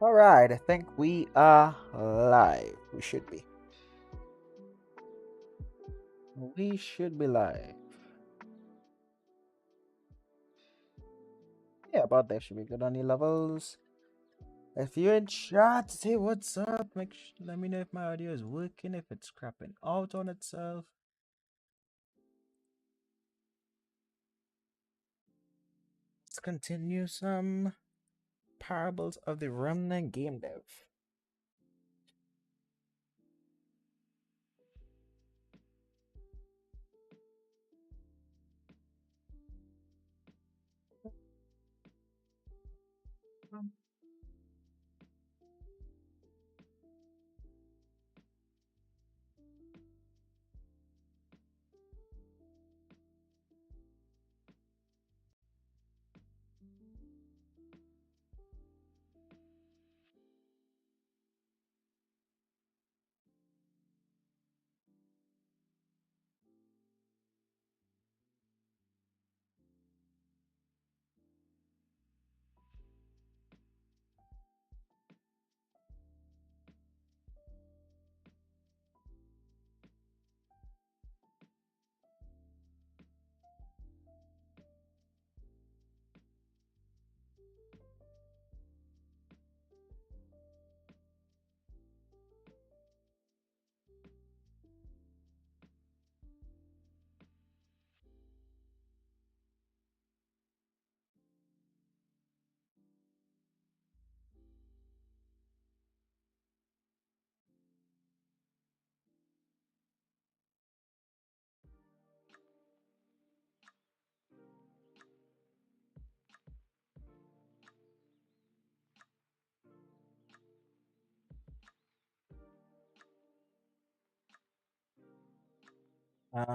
Alright, I think we are live. We should be. We should be live. Yeah, about that should be good on your levels. If you're in chat, say what's up. Let me know if my audio is working, if it's crapping out on itself. Let's continue some parables of the Remnant game dev. Yeah.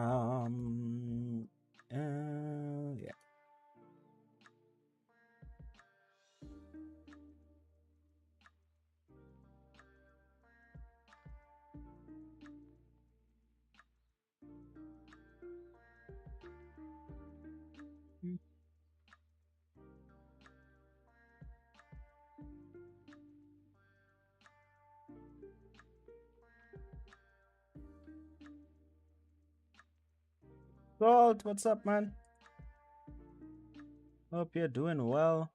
Gold, what's up, man? Hope you're doing well.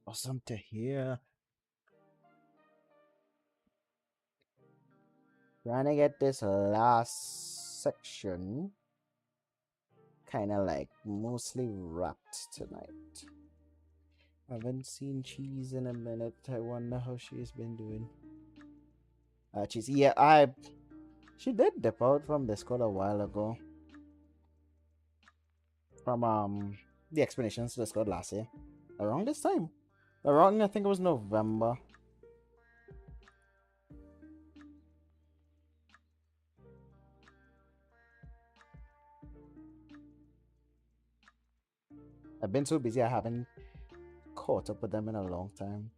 Awesome to hear. Trying to get this last section kind of like mostly wrapped tonight. I haven't seen Cheese in a minute. I wonder how she's been doing. Cheese, yeah, she did dip out from Discord a while ago. From the Xplanations Discord last year. Around this time. Around, I think it was November. I've been so busy I haven't caught up with them in a long time.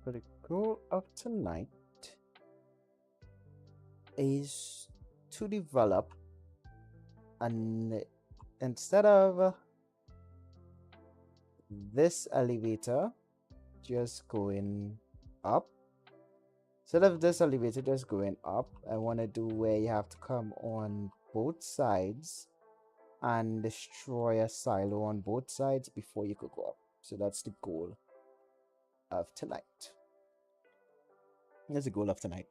But the goal of tonight is to develop an instead of this elevator just going up, instead of this elevator just going up, I want to do where you have to come on both sides and destroy a silo on both sides before you could go up. So that's the goal of tonight. That's the goal of tonight.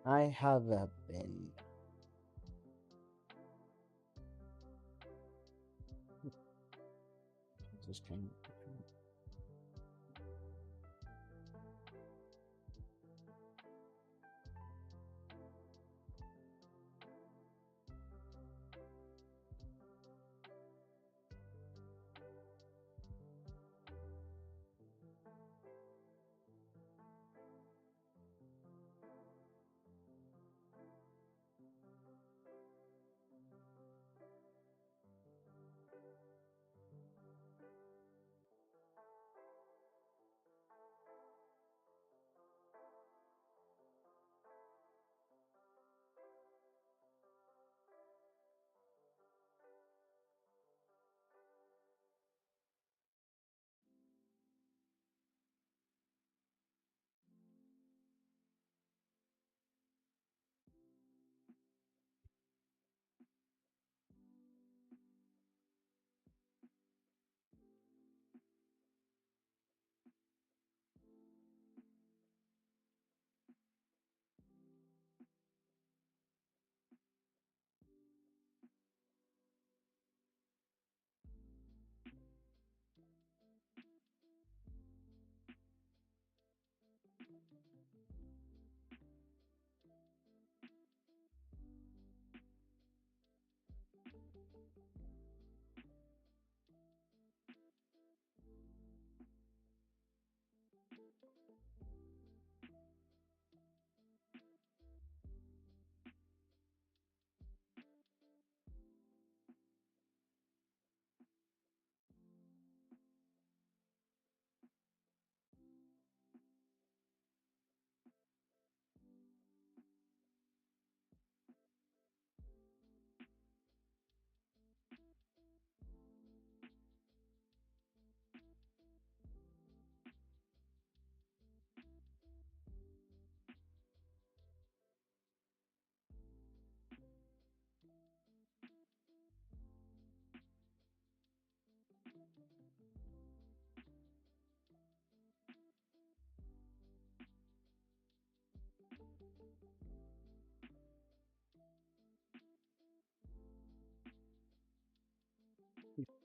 I have been. Just kind of.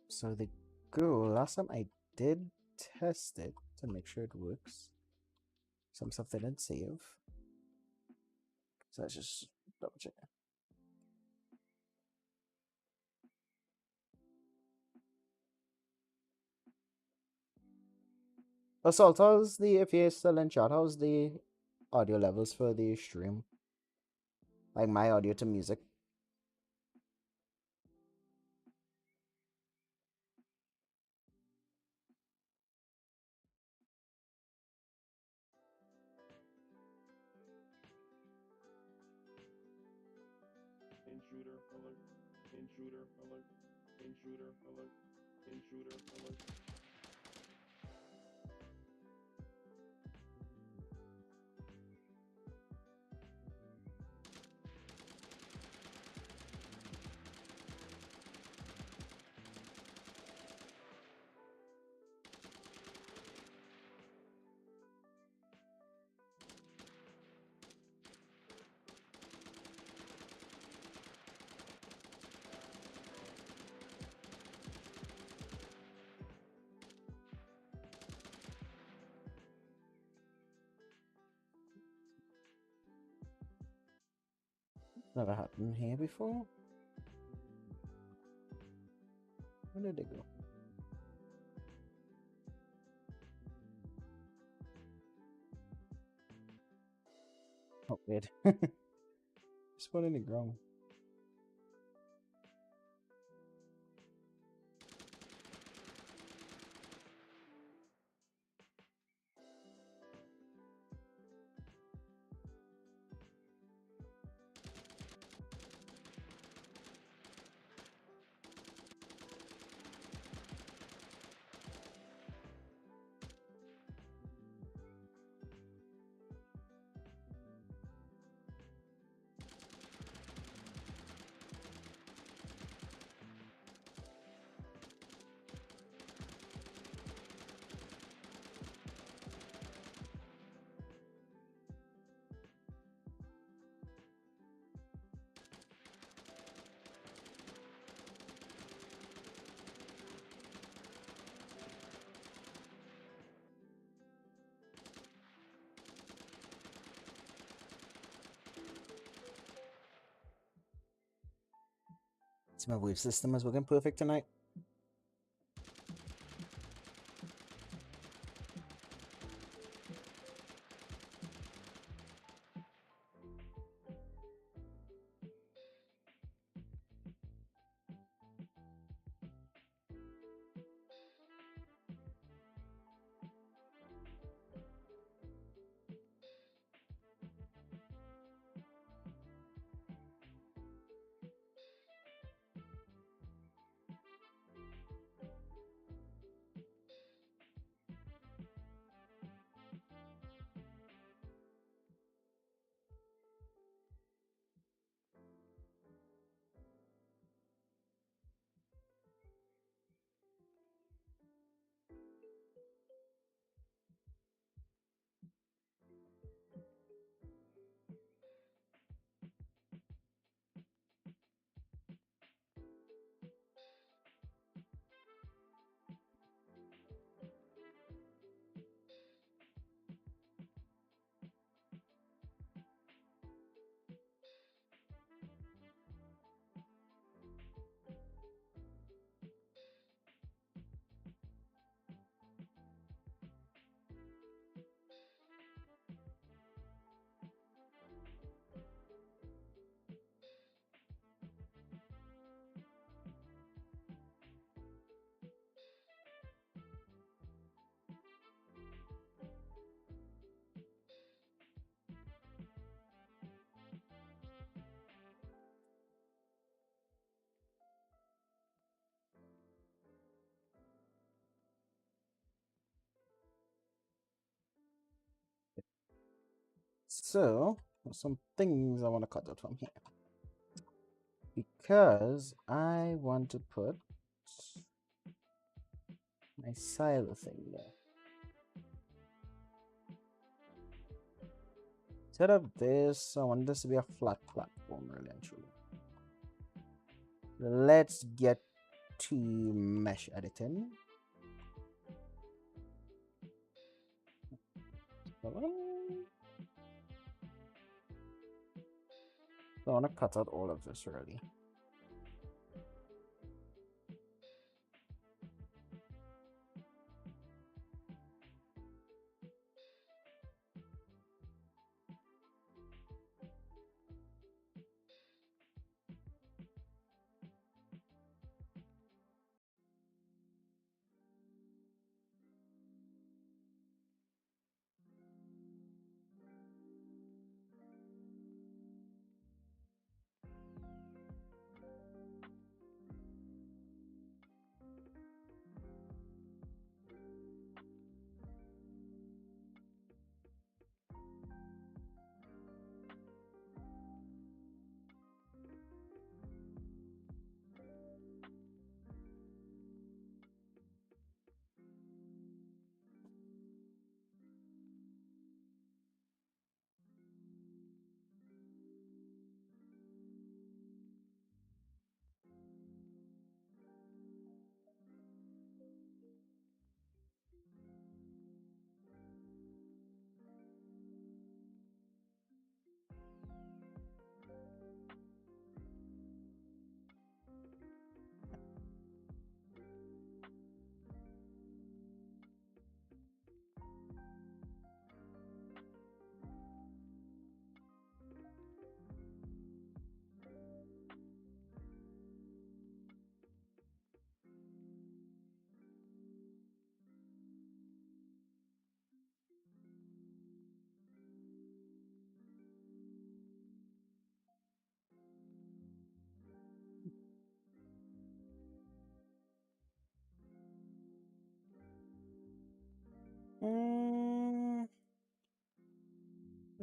So the goal, last time I did test it to make sure it works. Some stuff didn't save. So let's just double check. Assault, how's the, if you're still in chat, how's the audio levels for the stream? Like my audio to music? Intruder alert. Intruder alert. Intruder alert. Intruder alert. Never happened here before. Where did it go? Oh, weird. Just put in the ground. See, my wave system is working perfect tonight. So, there's some things I want to cut out from here. Because I want to put my silo thing there. Set up this. I want this to be a flat platform, really and truly. Let's get to mesh editing. So I want to cut out all of this really.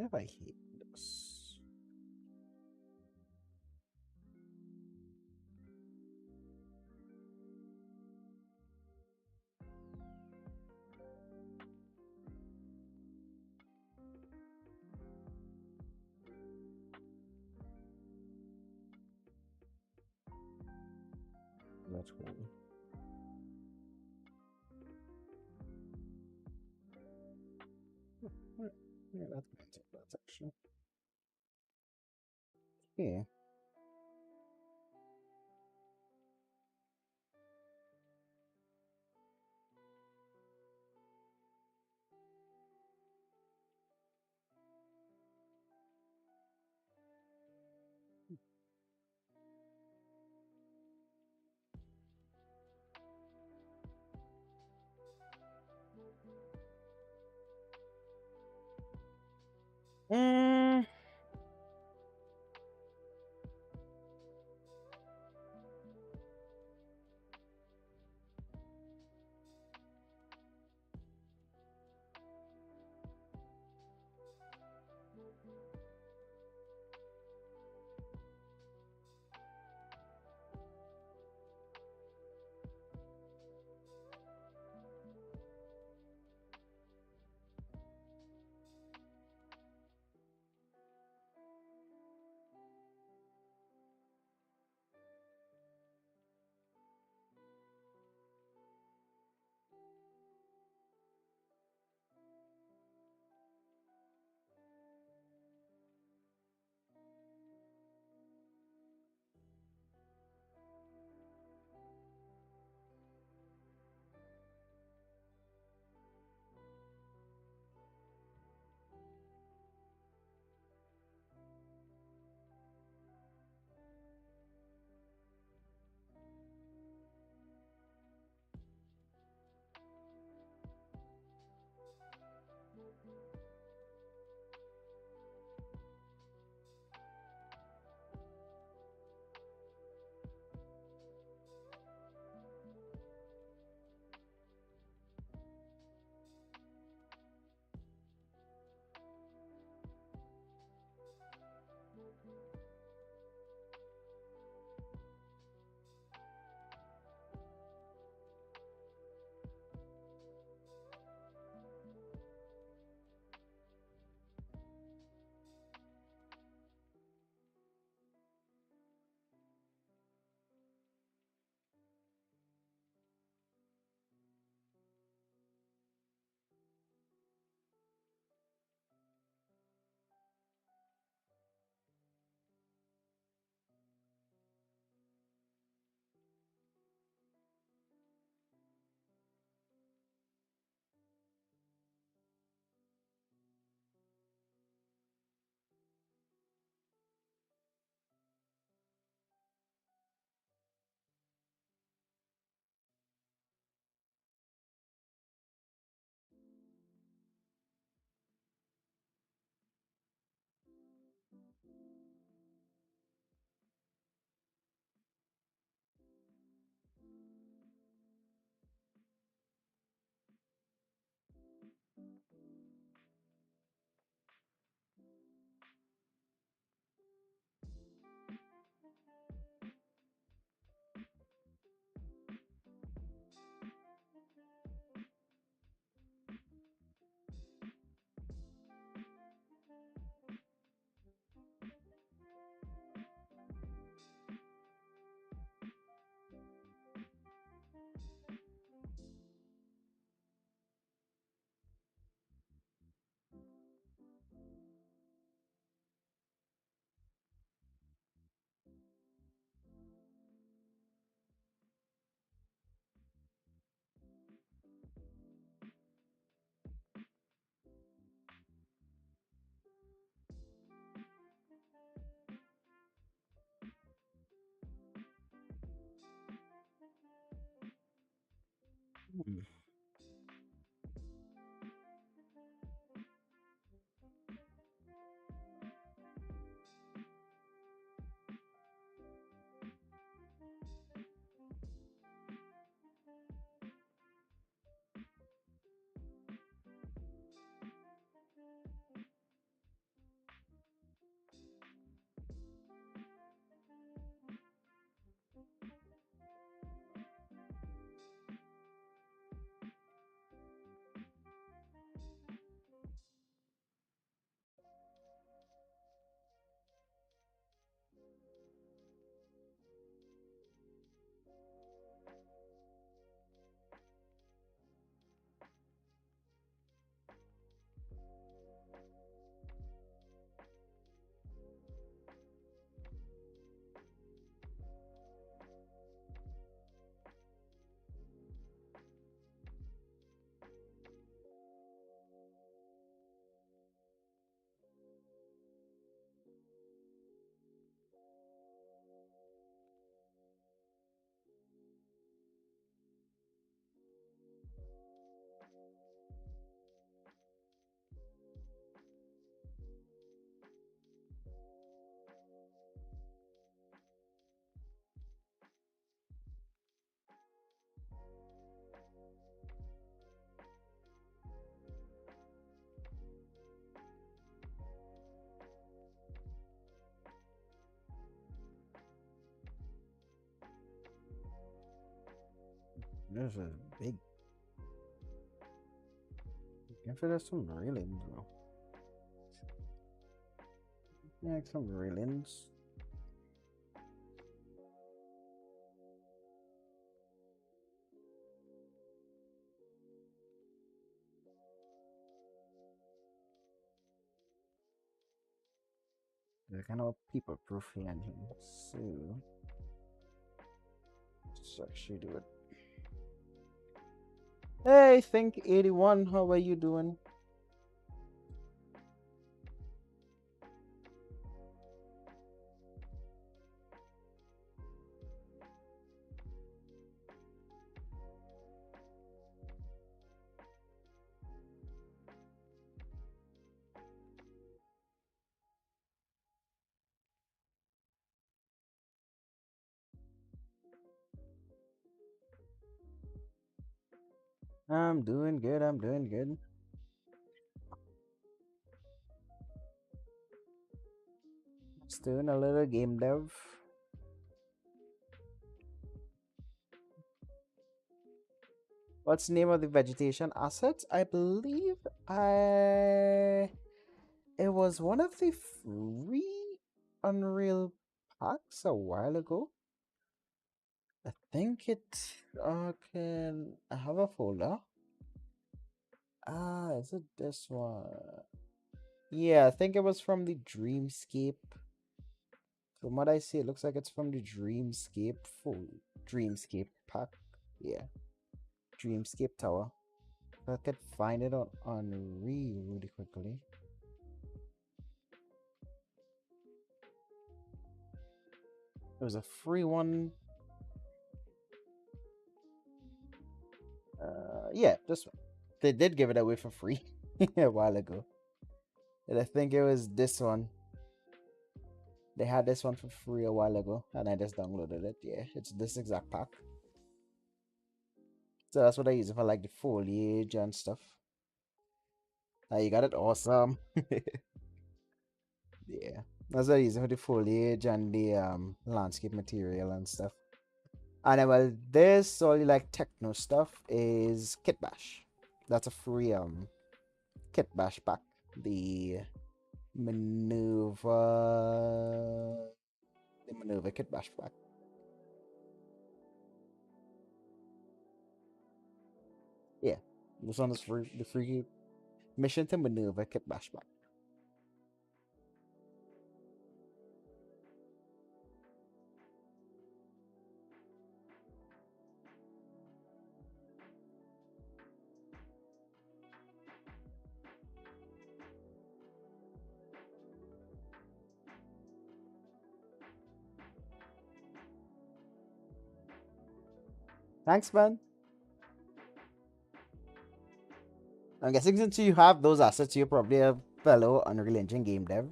If I hate this. That's cool. Yeah, that's gonna take that section. Yeah. Mm, hmm. There's a big. If there's some railings, though. Yeah, some railings. They're kind of people proof here and here. So let's actually do it. Hey, Think 81, how are you doing? I'm doing good, I'm doing good. Just doing a little game dev. What's the name of the vegetation asset? I believe it was one of the free Unreal packs a while ago. I think it can I have a folder. Ah, is it this one? Yeah, I think it was from the Dreamscape. From what I see, it looks like it's from the Dreamscape pack. Yeah, Dreamscape Tower. If I could find it on Unreal really quickly. It was a free one. Yeah, this one. They did give it away for free a while ago. And I think it was this one. They had this one for free a while ago, and I just downloaded it. Yeah, it's this exact pack. So that's what I use it for, like the foliage and stuff. You got it, awesome. Yeah, that's what I use it for the foliage and the landscape material and stuff. And then, well, this all like techno stuff is Kit Bash. That's a free Kit Bash pack. The maneuver, Kit Bash pack. Yeah, this one is free. The free mission to maneuver Kit Bash pack. Thanks, man. I'm guessing since you have those assets, you're probably a fellow Unreal Engine game dev.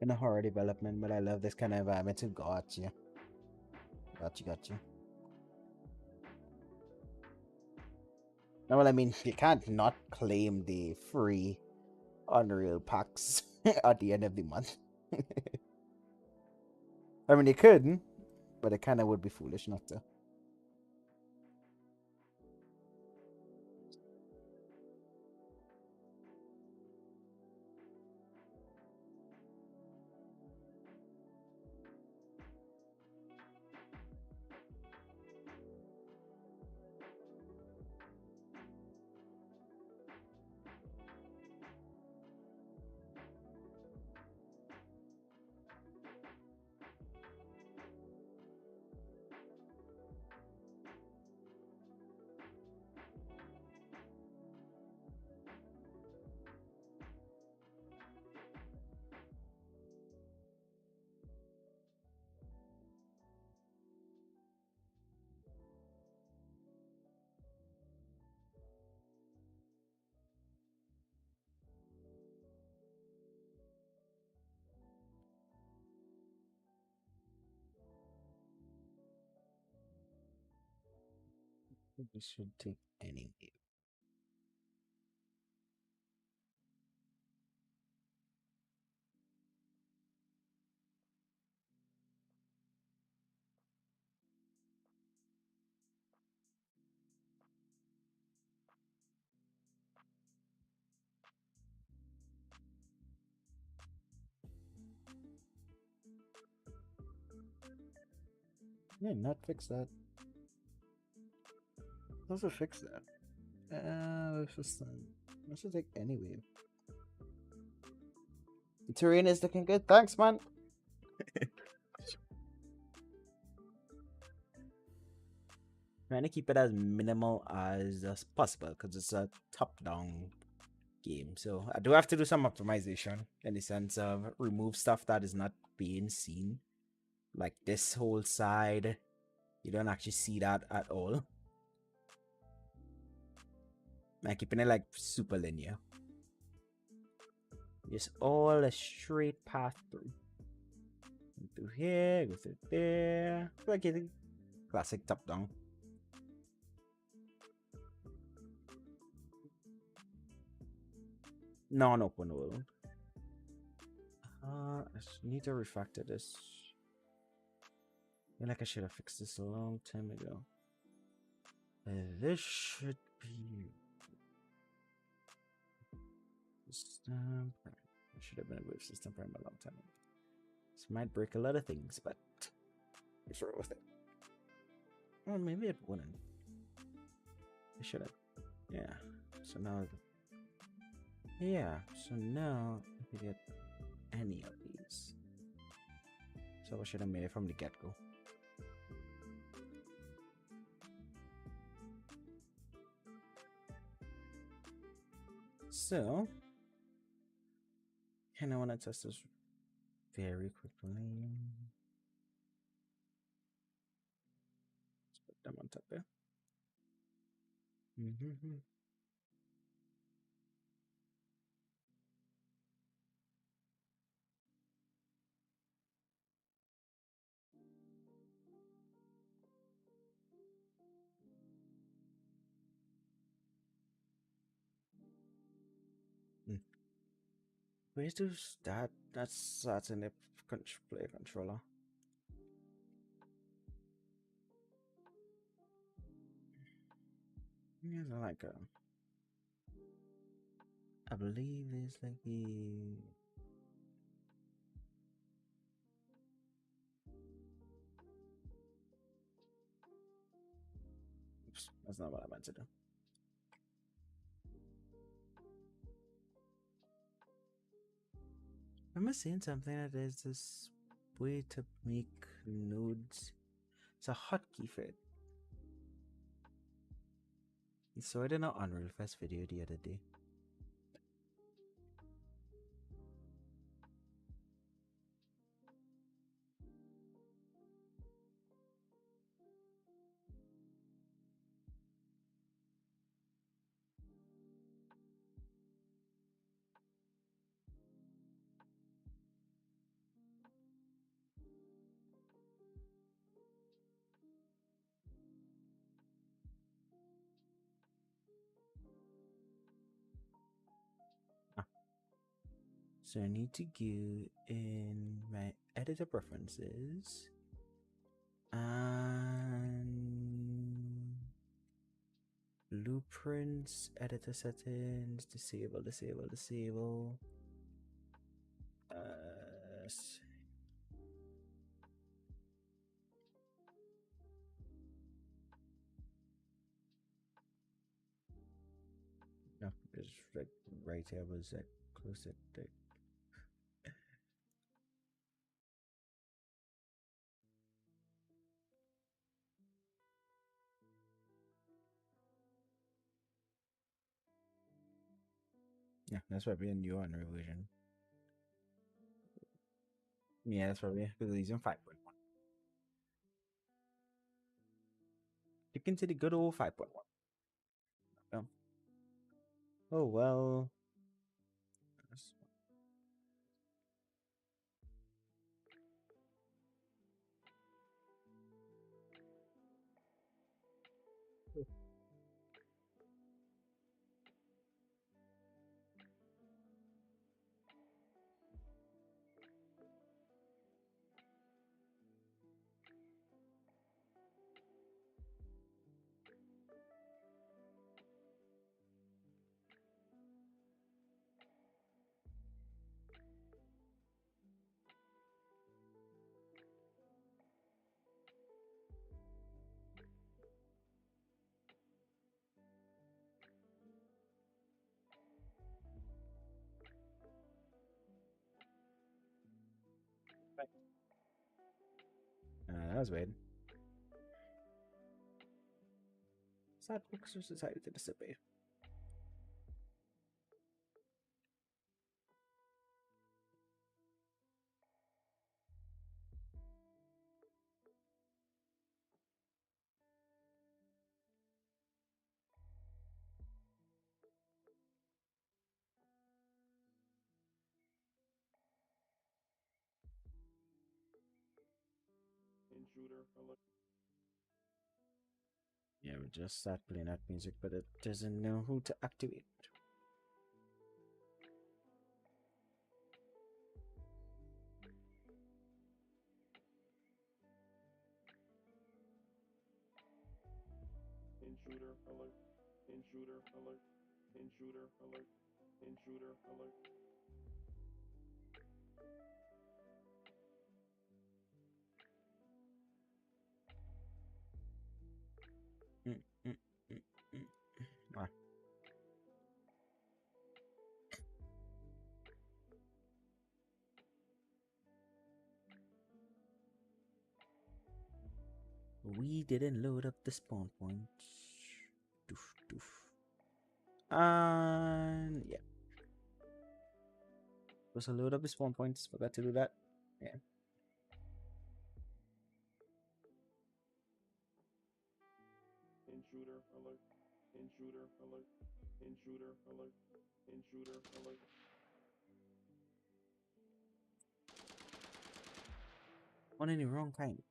In a horror development, but I love this kind of environment too. Gotcha. Gotcha. Now, well, I mean, you can't not claim the free Unreal packs at the end of the month. I mean, you could, but it kind of would be foolish not to. We should take any wave. Yeah, not fix that. Also fix that. Let's just take any wave. The terrain is looking good. Thanks, man. Trying to keep it as minimal as possible because it's a top-down game. So I do have to do some optimization in the sense of remove stuff that is not being seen. Like this whole side, you don't actually see that at all. I'm keeping it like super linear. Just all a straight path through. Go through here, go through there. Like a classic top-down. Non-open world. I need to refactor this. I feel like I should have fixed this a long time ago. This should be system. I should have been a wave system for a long time ago. This might break a lot of things, but let's roll with it. Well, maybe it wouldn't. It shouldn't. Yeah. So now, So now I can get any of these. So I should have made it from the get-go. So, kind of want to test this very quickly. Let's put them on top there. Where's this? That's in the player controller. Yeah, like I believe it's like the oops, that's not what I meant to do. Am I saying something that there's this way to make nodes? It's a hotkey for it. I saw it in an Unreal Fest video the other day. So I need to go in my editor preferences and blueprints, editor settings, disable. No, it's like right here was like close it. Yeah, that's probably a new Unreal version. Yeah, that's probably because he's in 5.1. Look into the good old 5.1. Oh well. That was weird. Sad Booksters decided to disobey. Intruder alert. Yeah, we just start playing that music, but it doesn't know who to activate. Intruder alert. Intruder alert. Intruder alert. Intruder alert. Mm, mm, mm, mm. Ah. We didn't load up the spawn point. Doof, doof. And yeah. Supposed to load up the spawn points. Forgot to do that. Yeah. Intruder alert. Intruder alert. Intruder alert. Intruder alert. One in the wrong kind.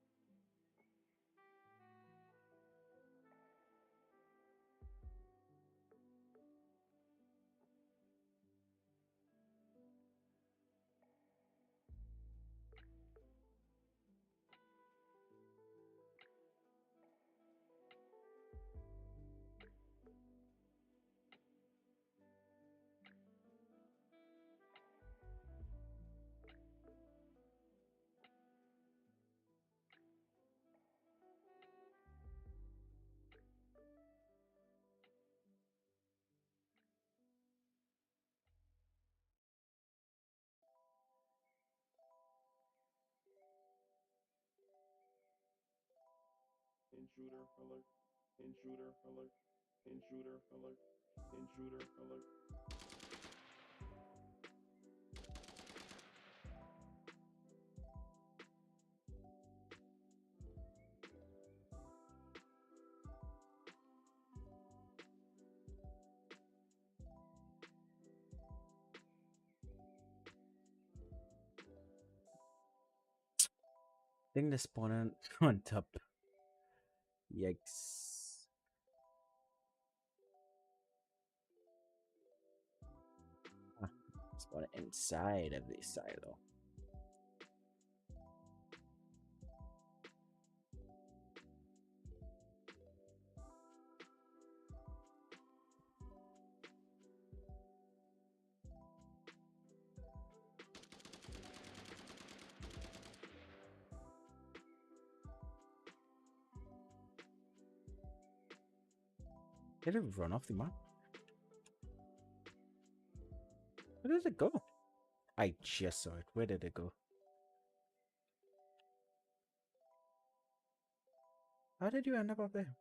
Intruder alert. Intruder alert. Intruder alert. Intruder alert. I think the spawn on top. Yikes. Ah, spawn inside of the silo. Did it run off the map? Where did it go? I just saw it. Where did it go? How did you end up there?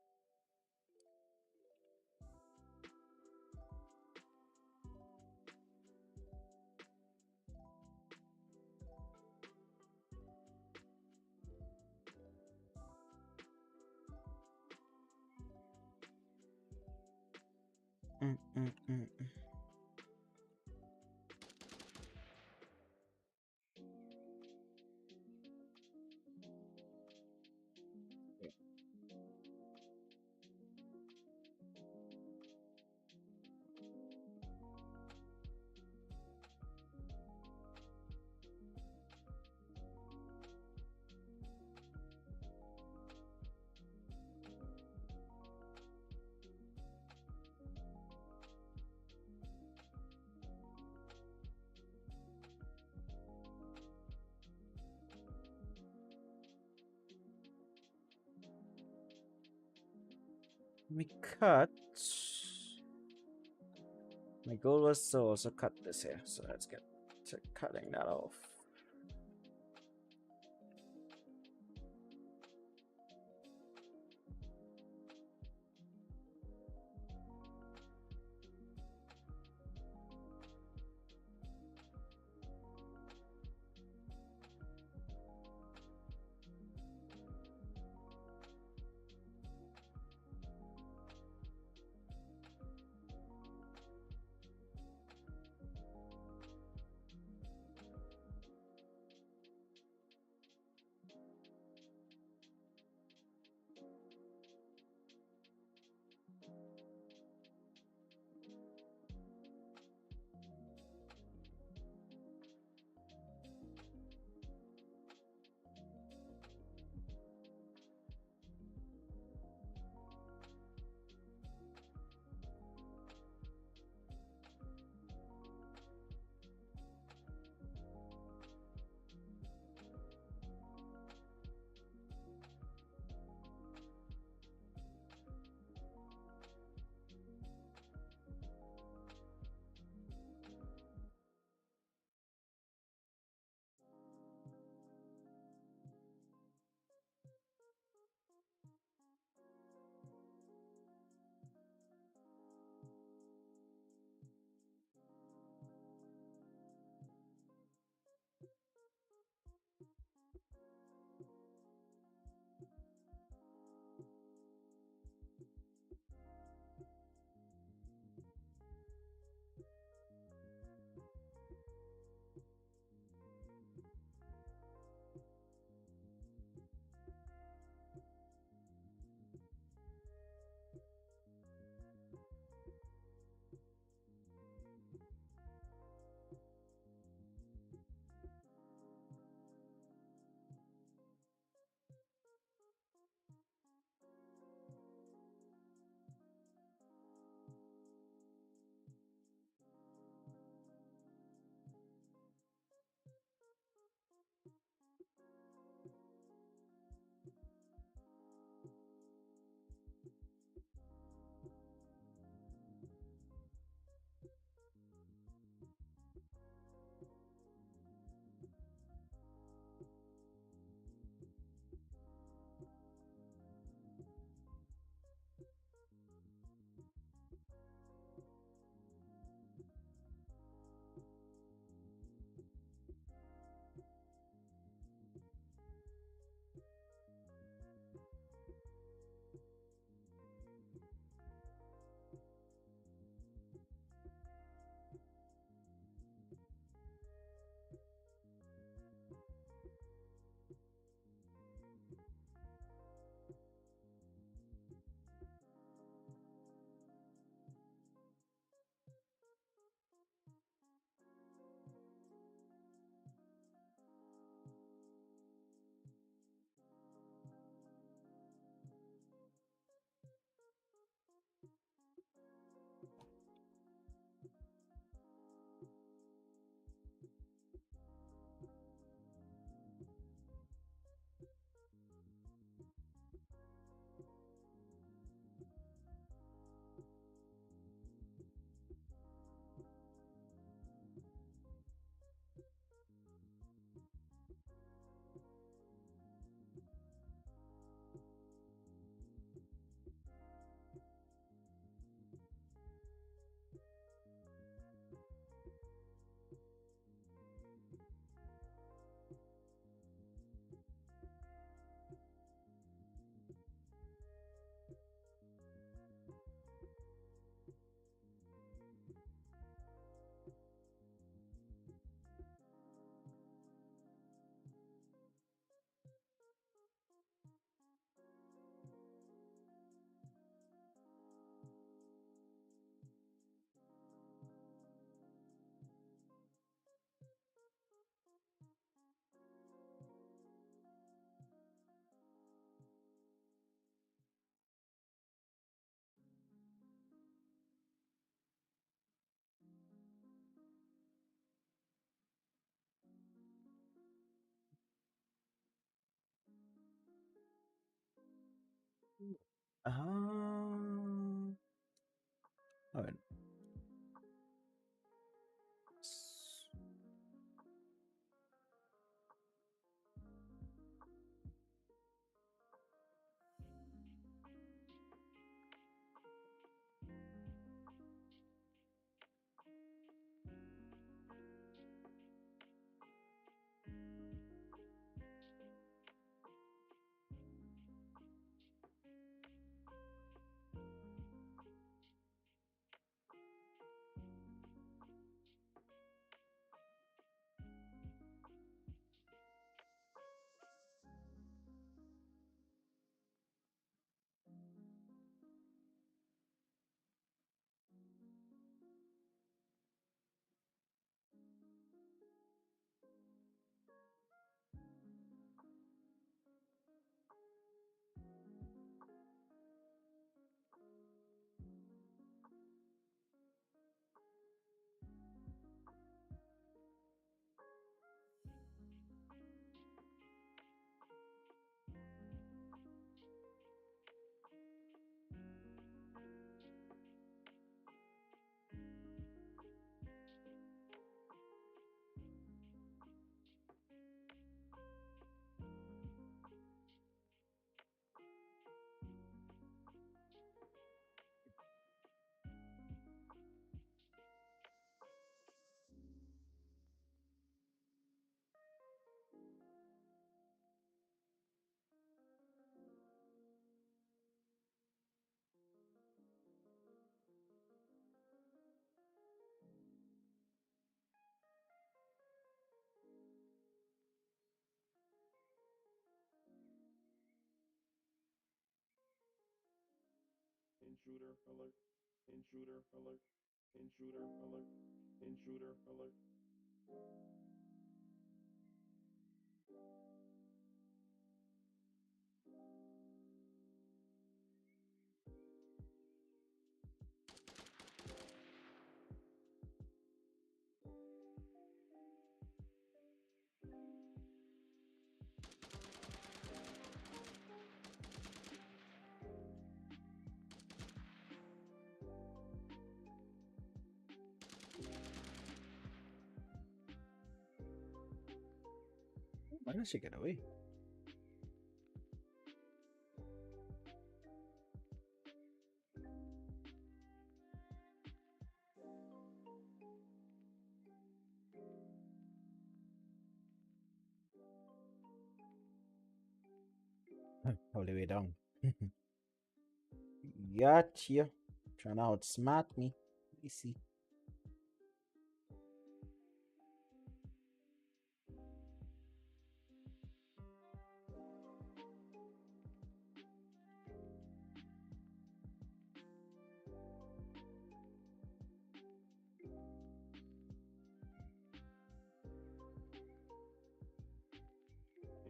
Mm. Let me cut. My goal was to also cut this here, so let's get to cutting that off. Alright. Intruder alert. Intruder alert. Intruder alert. Intruder alert. Why did she get away? All the way down. Gotcha. Trying to outsmart me. Let me see.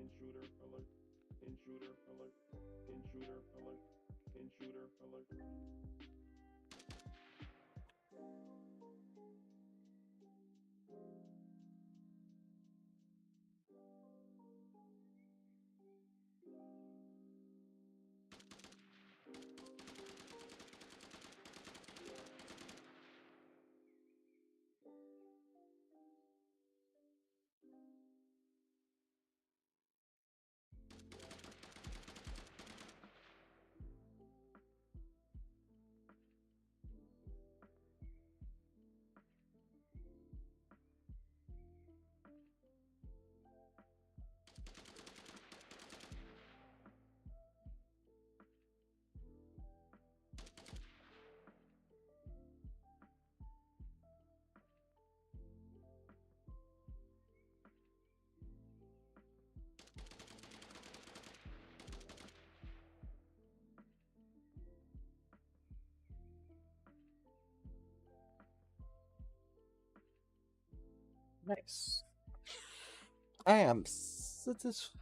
Intruder alert. Intruder alert. Intruder alert. Intruder alert. Nice. I am satisfied.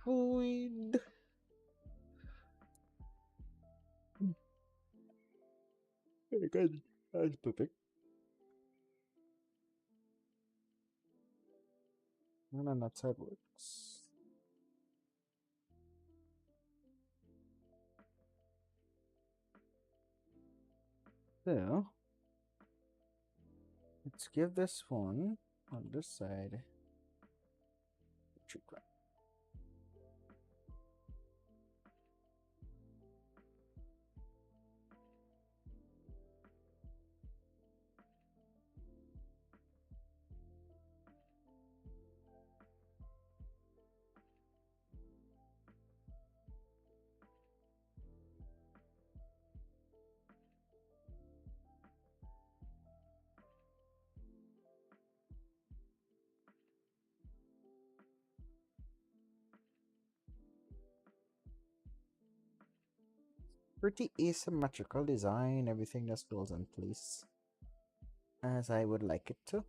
Very good. That's perfect. No, that's how it works. So let's give this one on this side. Pretty asymmetrical design, everything just goes in place as I would like it to.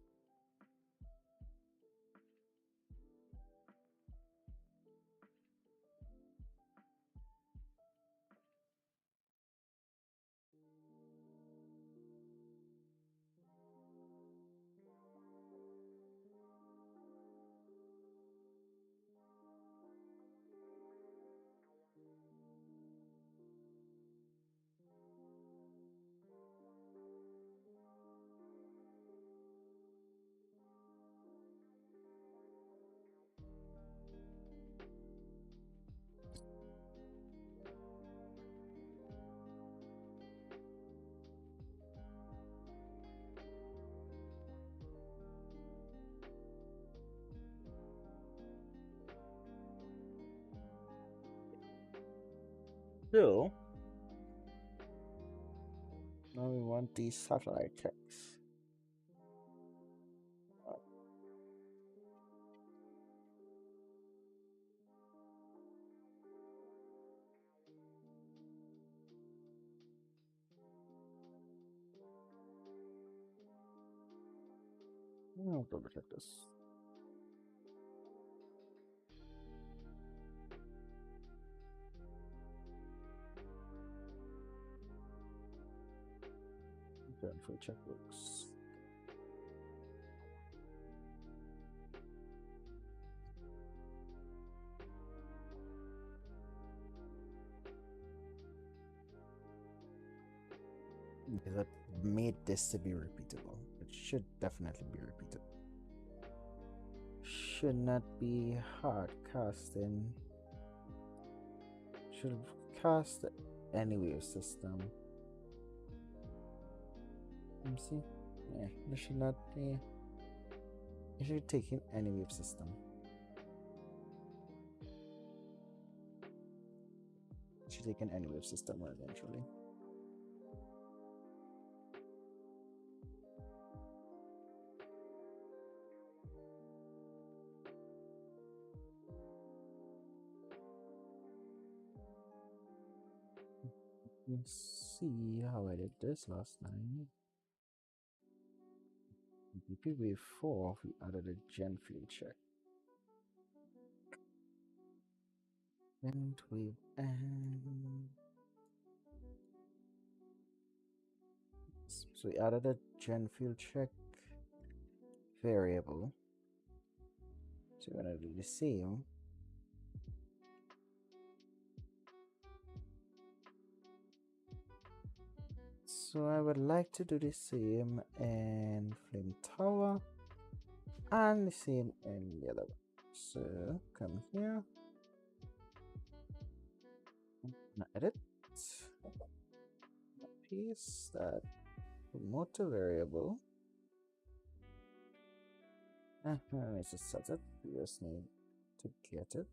So now we want these satellite checks. I'll double check this. Turn for checkbooks. That made this to be repeatable. It should definitely be repeatable. Should not be hard casting. Should have cast any wave system. Let me see. Yeah, this should not be. You should take in any wave system. You should take in any wave system eventually. Let's see how I did this last night. BP wave 4, we added a gen field check. Vent wave and so we added a gen field check variable. So we're gonna do the same. So I would like to do the same in Flame Tower and the same in the other one. So come here. Edit. Paste that motor variable. Let's just set it. We just need to get it.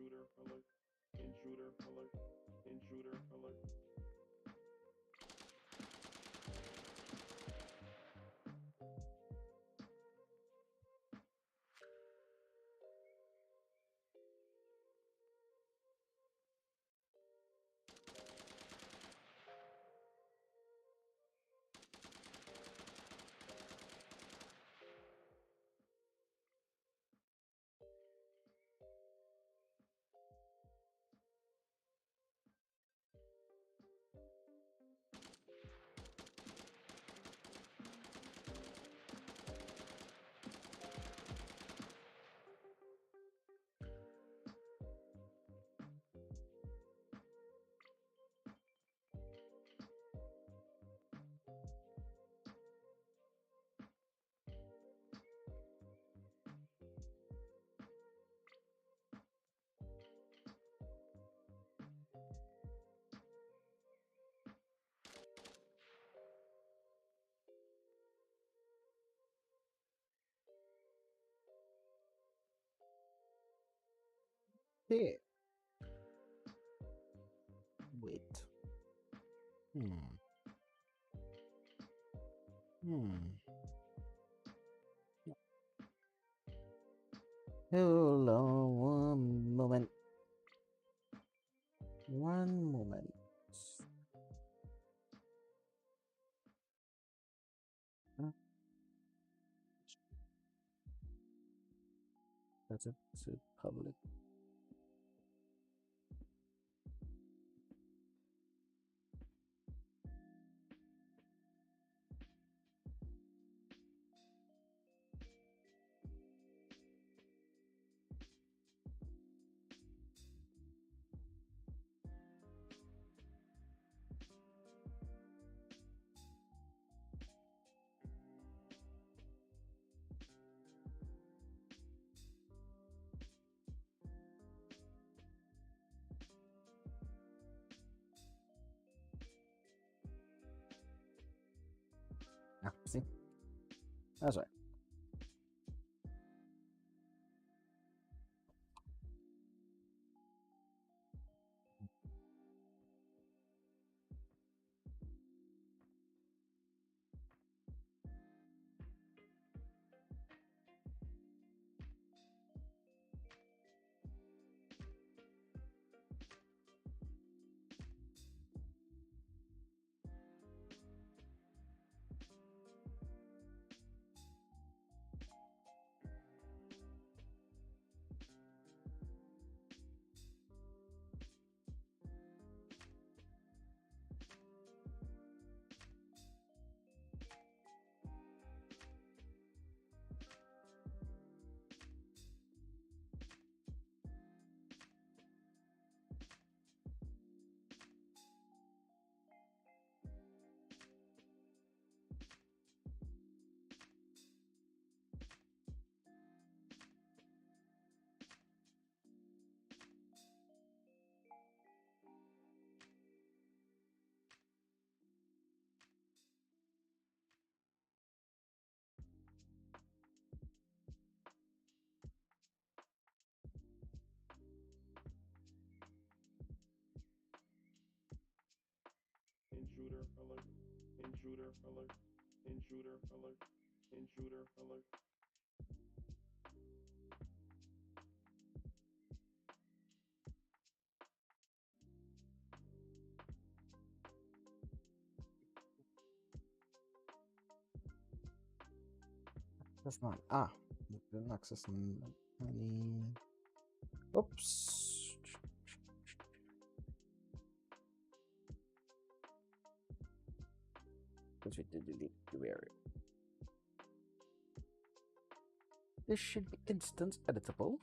Intruder alert. Intruder alert. Intruder alert. Here. Wait. Hold on one moment. One moment. That's a public. Ah, see? That's right. Intruder alert. Intruder alert. Intruder alert. Intruder alert. That's not. Ah, didn't access any. Oops. Because we did delete the area. This should be instance editable.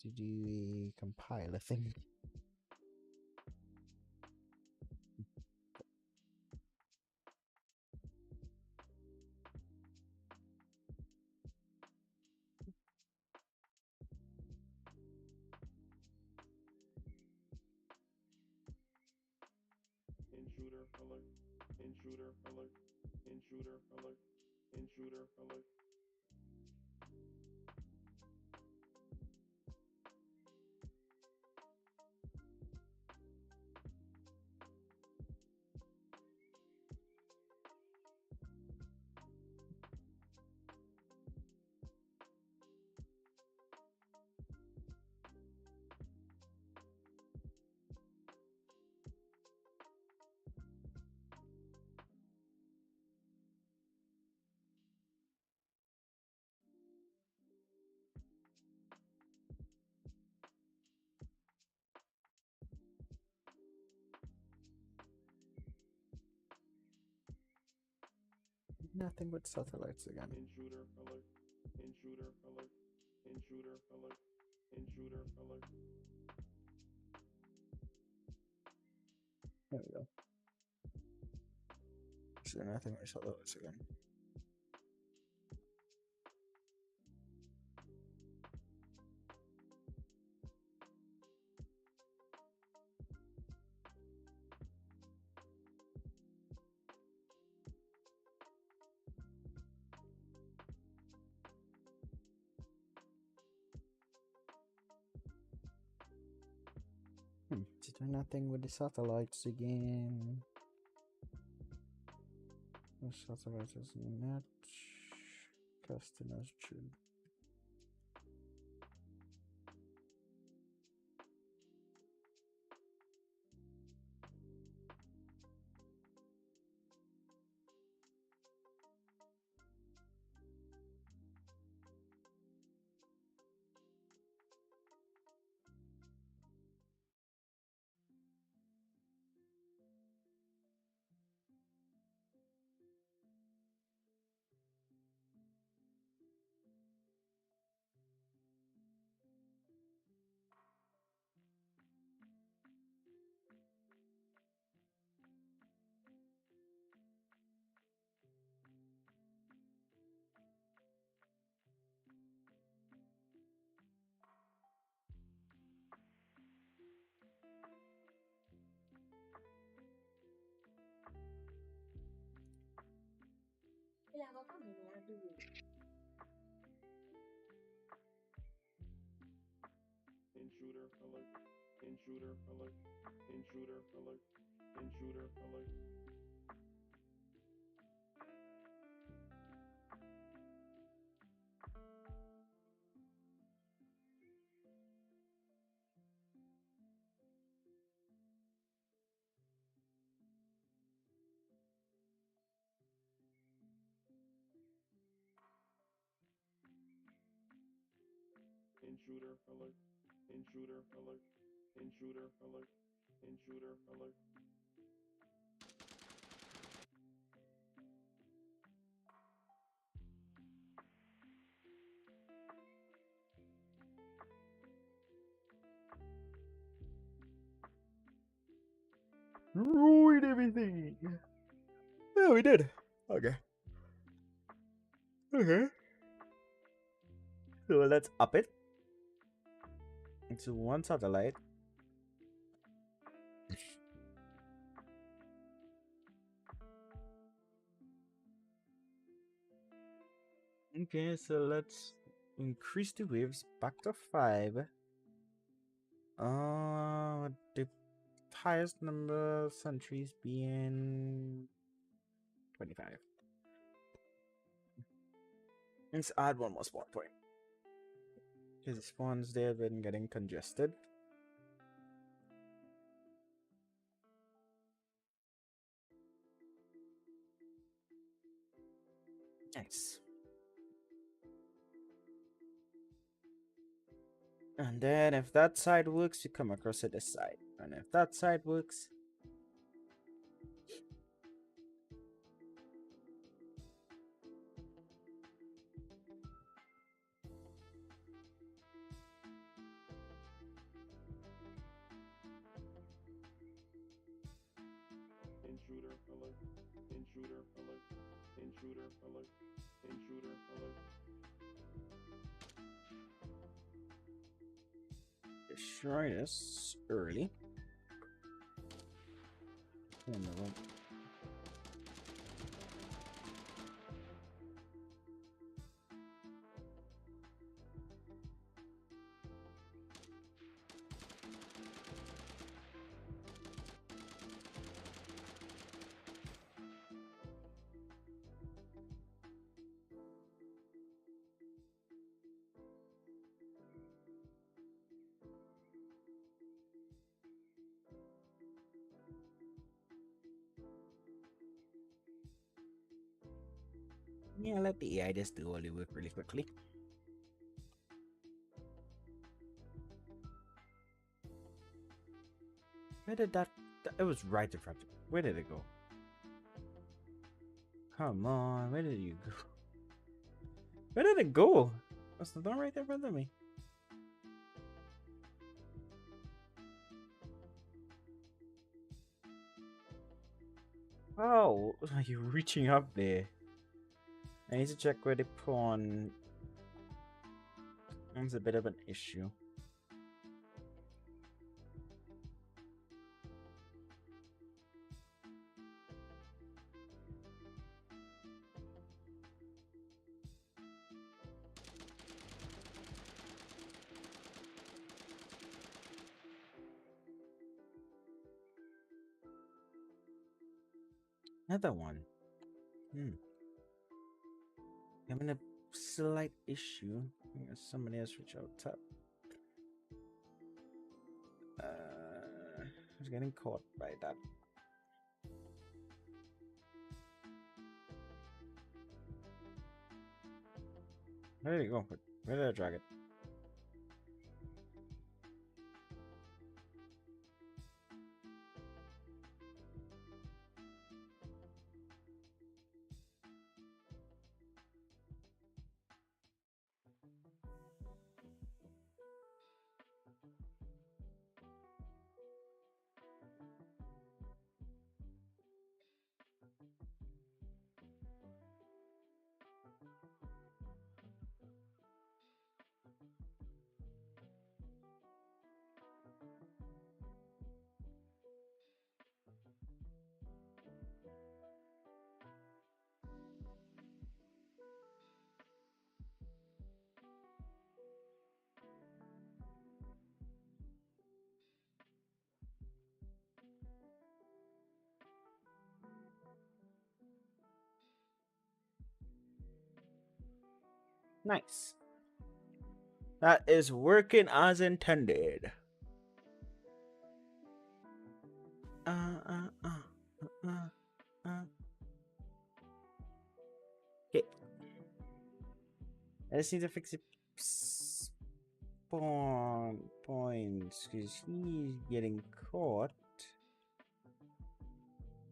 Did you compile a thing? Intruder alert. Intruder alert. Intruder alert. Intruder alert. Nothing but satellites again. Intruder alert. Intruder alert. Intruder alert. Intruder alert. There we go. So nothing but satellites again. To do nothing with the satellites again. The satellites is not casting as true. Intruder alert. Intruder alert. Intruder alert. Intruder alert. Intruder alert. Intruder alert. Intruder alert. Intruder alert. Ruined everything. Yeah, we did. Okay. Okay. So let's up it to one satellite. Okay, so let's increase the waves back to 5. The highest number of centuries being 25. Let's add one more spawn point. Because the spawns there have been getting congested. Nice. And then if that side works, you come across to this side. And if that side works, Intruder alert. Intruder alert. Intruder alert. Intruder alert. destroy this early. And Yeah, let the AI just do all the work really quickly. Where did that... It was right in front of me. Where did it go? Come on, where did you go? Where did it go? That's the door right there in front of me. Oh, are you reaching up there? I need to check where the pawn. That's a bit of an issue. Another one. Having a slight issue. Somebody else reach out top. I was getting caught by that. Where did it go? Where did I drag it? Nice. That is working as intended. Okay. I just need to fix it. Spawn points because he's getting caught.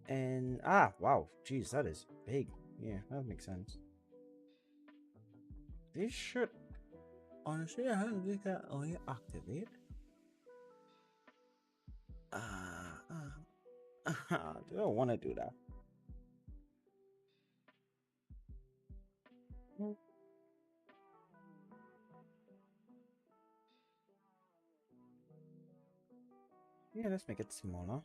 And wow, jeez, that is big. Yeah, that makes sense. This should honestly, I have this guy only activate. Do I want to do that? Yeah, let's make it smaller.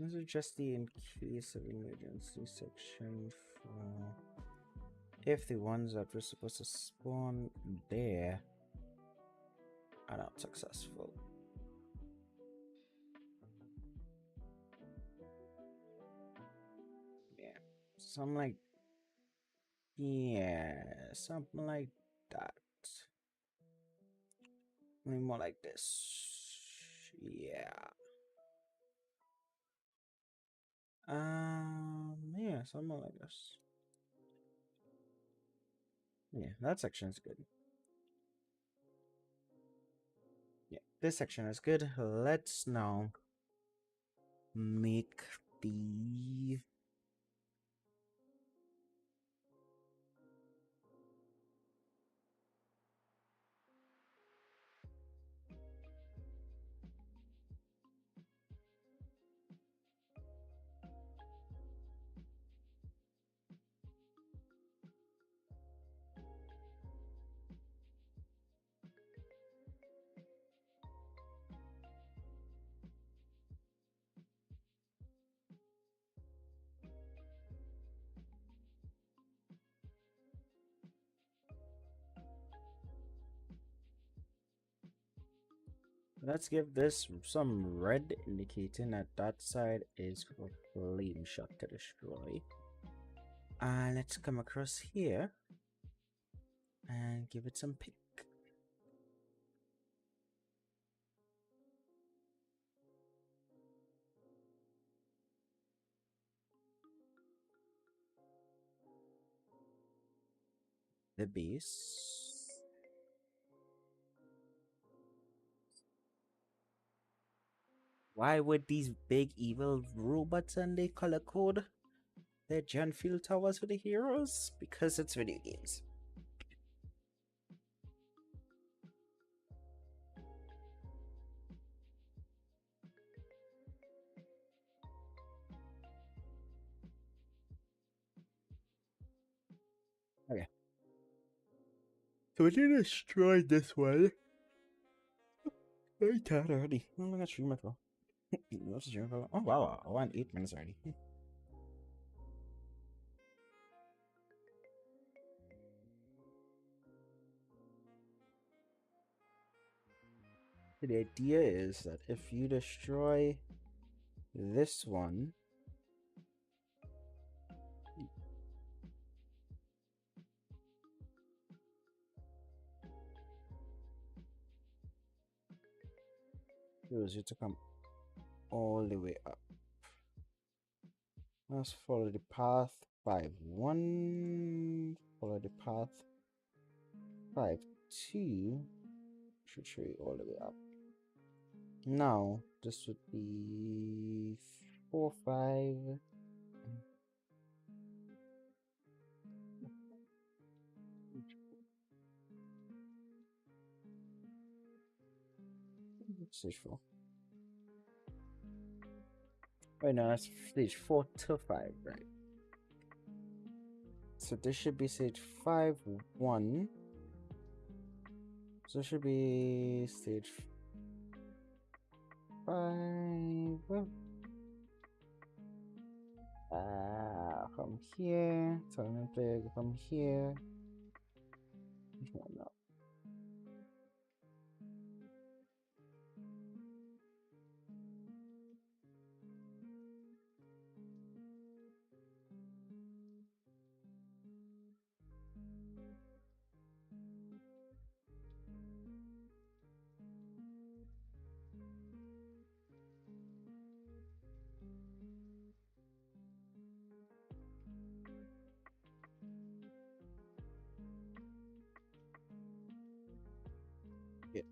This is just the in case of emergency section for if the ones that were supposed to spawn there are not successful. Yeah, something like something like that. Maybe more like this. Yeah. Yeah, something like this. Yeah, that section is good. Yeah, this section is good. Let's now make the let's give this some red indicating that that side is for Flameshot to destroy. And let's come across here give it some pick. The base. Why would these big evil robots and they color code their gen field towers for the heroes? Because it's video games. Okay. So we need to destroy this one. Very tired already. How long I stream it for? What's the stream for? Oh wow, I went 8 minutes already. The idea is that if you destroy this one, it was you to come all the way up. Let's follow the path 5-1. Follow the path 5-2. Should show you all the way up. Now this would be 4-5. Stage 4. Right now that's stage 4 to 5, right? So this should be stage 5-1. So it should be stage 5. From here. Telling player from here. No. Yeah.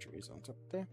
Trees on top there.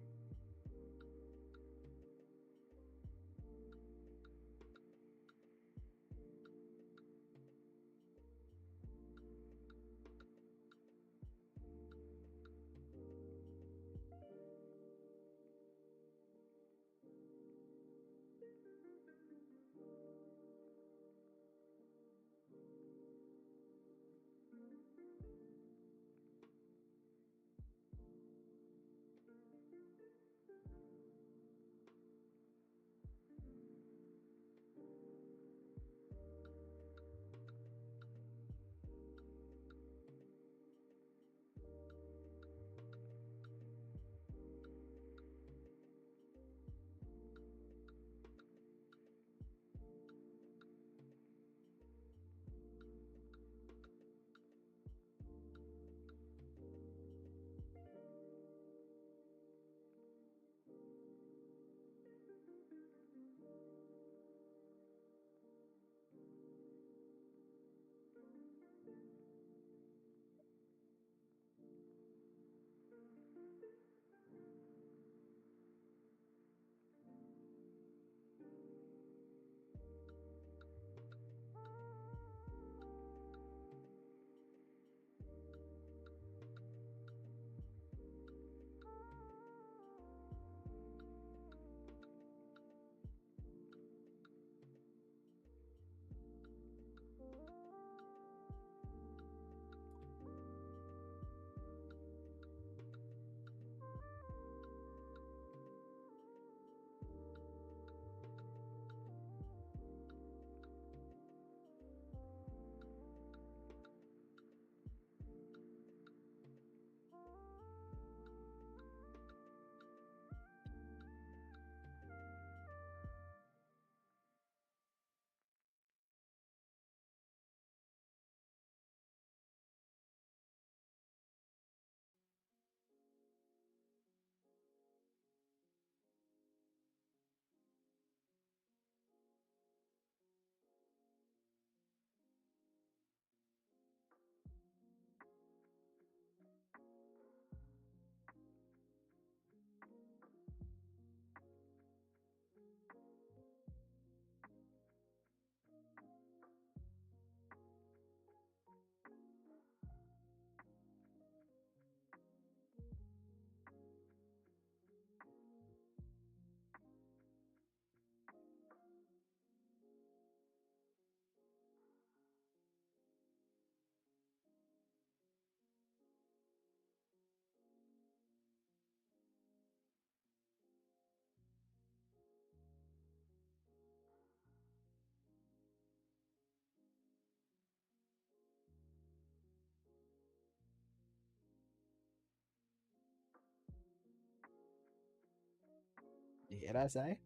You know what I'm saying?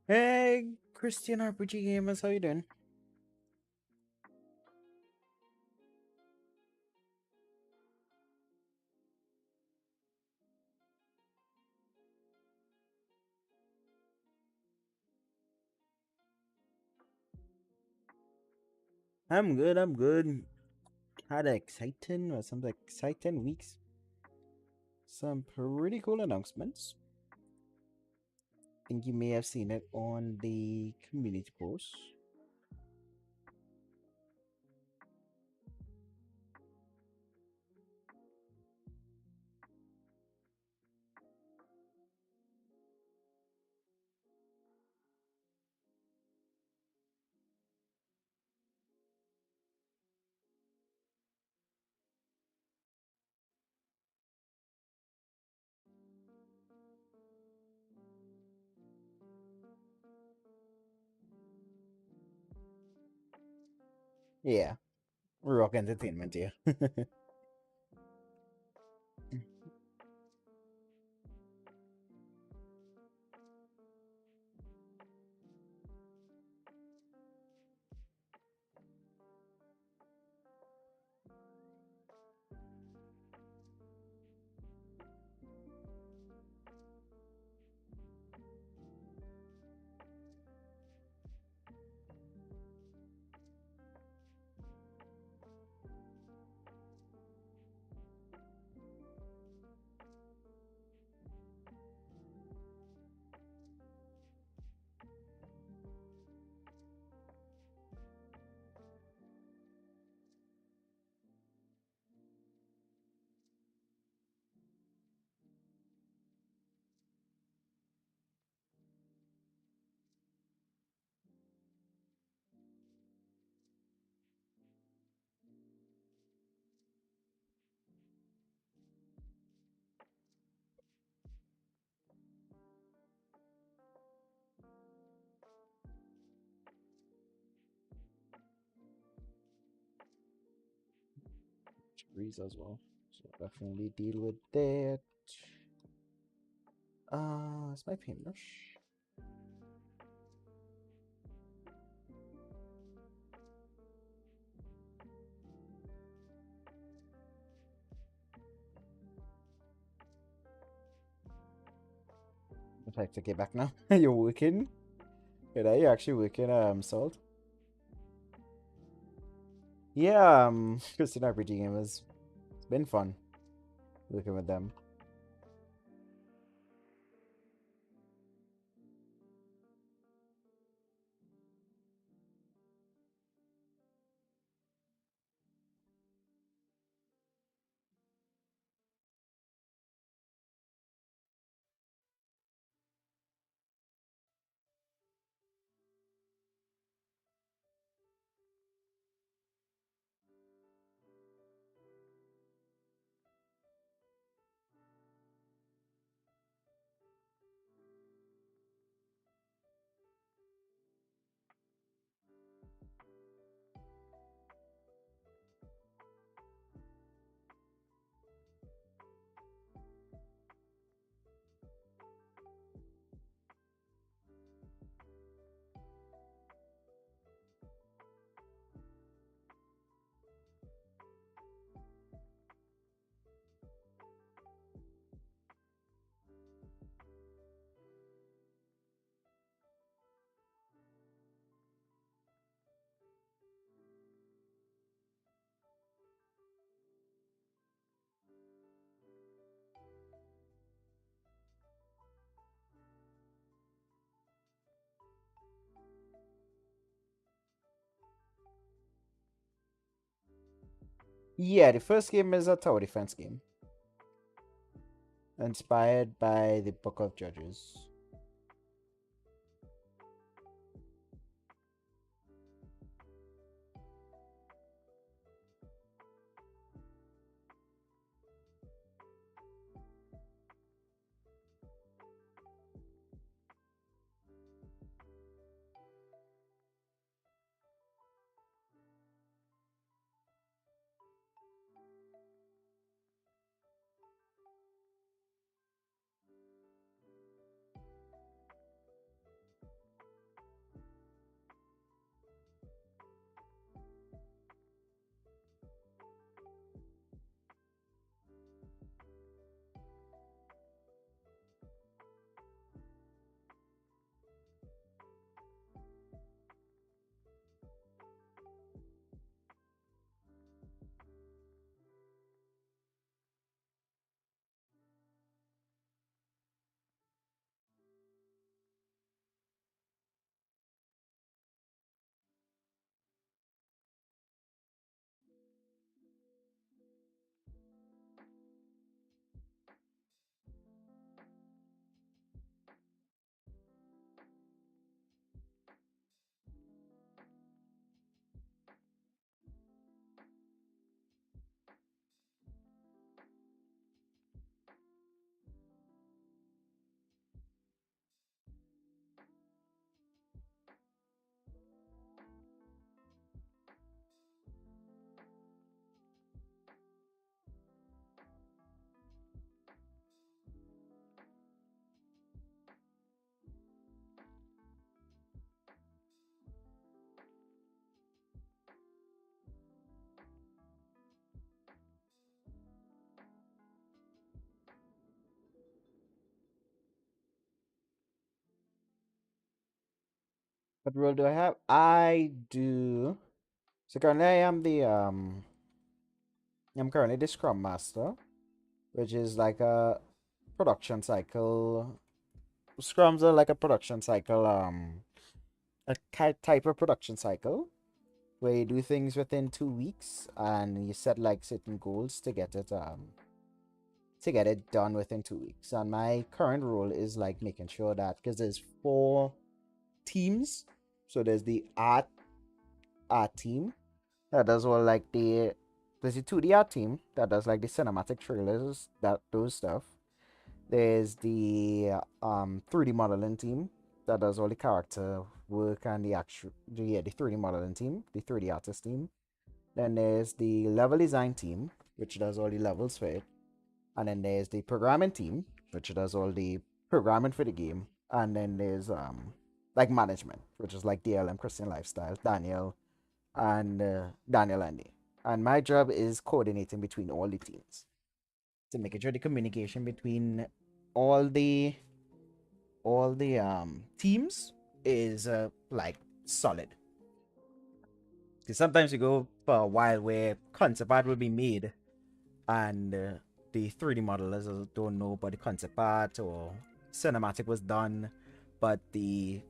Hey, Christian RPG Gamers, how you doing? I'm good, I'm good. Had some exciting weeks. Some pretty cool announcements. Think you may have seen it on the community post. Yeah, rock entertainment, yeah. Trees as well. So definitely deal with that. It's my paintbrush. I'd like to get back now. You're working? Yeah, you're actually working, Salt? Yeah, Christian RPG Gamers. It's been fun working with them. Yeah, the first game is a tower defense game. Inspired by the Book of Judges. What role do I have? I do. So currently I am the I'm currently the Scrum Master, which is like a production cycle. Scrums are like a production cycle, a type of production cycle where you do things within 2 weeks and you set like certain goals to get it done within 2 weeks. And my current role is like making sure that because there's 4 teams, so there's the art team that does all like there's the 2D art team that does like the cinematic trailers, that those stuff. There's the 3D modeling team that does all the character work and the 3D modeling team, the 3D artist team. Then there's the level design team, which does all the levels for it. And then there's the programming team, which does all the programming for the game. And then there's like management, which is like DLM Christian Lifestyle, Daniel and me. And my job is coordinating between all the teams to making sure the communication between all the teams is like solid. Because sometimes you go for a while where concept art will be made and the 3D modelers don't know about the concept art, or cinematic was done but the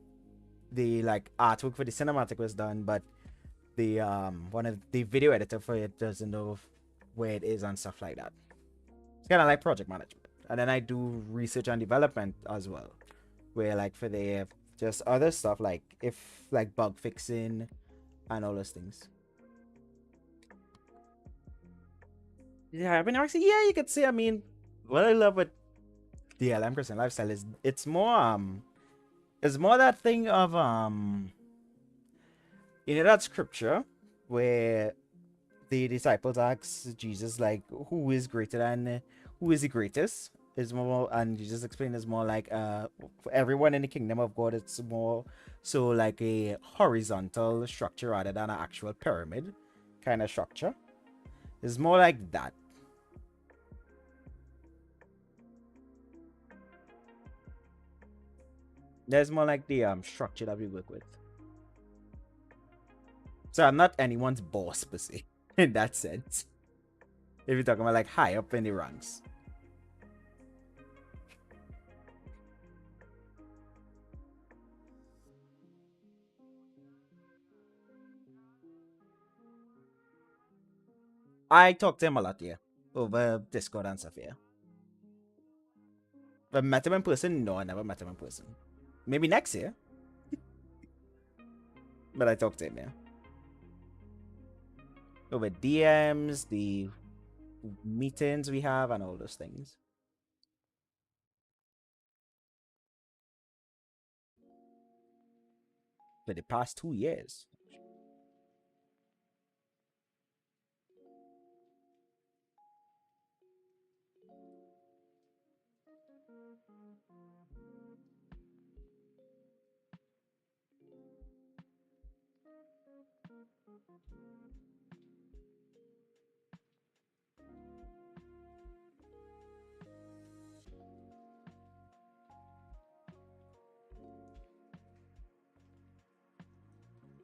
like artwork for the cinematic was done, but the one of the video editor for it doesn't know where it is and stuff like that. It's kind of like project management. And then I do research and development as well, where like for the just other stuff like if like bug fixing and all those things. Yeah, I mean actually, yeah, you could say, I mean, what I love with DLM Christian Lifestyle is it's more that thing of you know that scripture where the disciples ask Jesus like who is greater than who is the greatest, is more, and Jesus explained it's more like for everyone in the kingdom of God it's more so like a horizontal structure rather than an actual pyramid kind of structure. It's more like that. There's more like the structure that we work with. So I'm not anyone's boss per se in that sense. If you're talking about like high up in the ranks. I talk to him a lot, yeah. Over Discord and stuff, yeah. But met him in person? No, I never met him in person. Maybe next year. But I talked to him, yeah. Over DMs, the meetings we have, and all those things. For the past 2 years.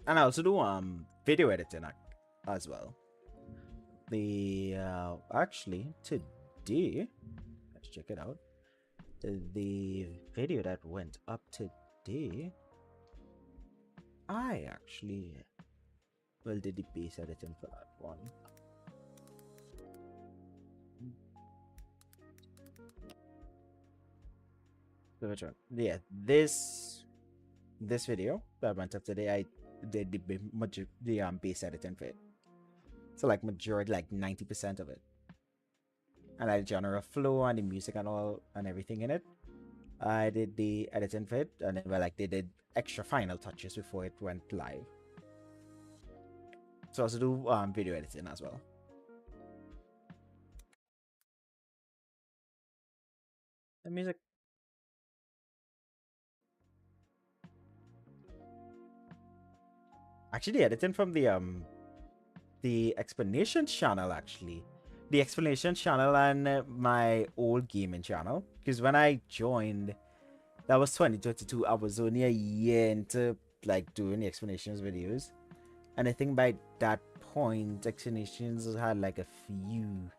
And I also do video editing as well. The actually today, let's check it out. The video that went up today, I actually did the base editing for that one. So which one? Yeah, this video that went up today, I did the base editing for it. So like majority, like 90% of it. And I general flow and the music and all and everything in it. I did the editing for it, and then like they did extra final touches before it went live. So I also do video editing as well. The music. Actually, editing from the Xplanations channel actually. The Xplanations channel and my old gaming channel. Because when I joined, that was 2022. I was only a year into like doing the explanations videos, and I think by that point, explanations had like a few.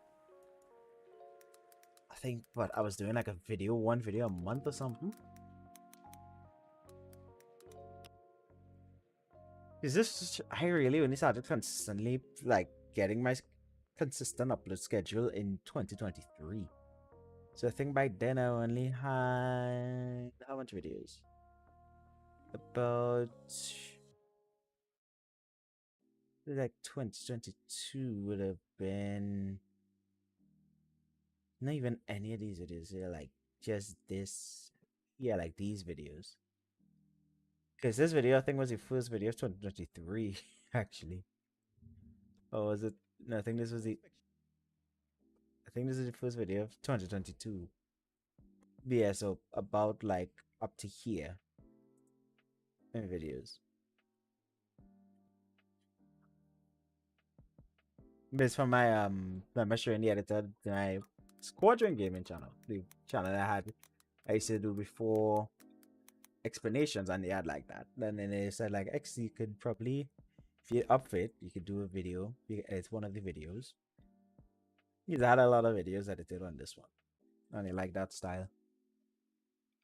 I think, but I was doing like one video a month or something. Is this? I really only started consistently like getting my consistent upload schedule in 2023. So I think by then I only had how much videos? About like 2022 would have been not even any of these videos. They're like just this, yeah, like these videos. Because this video I think was the first video of 2023 actually. Or was it? No, I think this was the. I think this is the first video of 2022. Yeah, so about like up to here in videos. This from my membership in the editor, my Squadron gaming channel, the channel I used to do before explanations, and they had like that. Then they said like X, you could probably, if you up it, you could do a video. It's one of the videos. He's had a lot of videos edited on this one, and they like that style.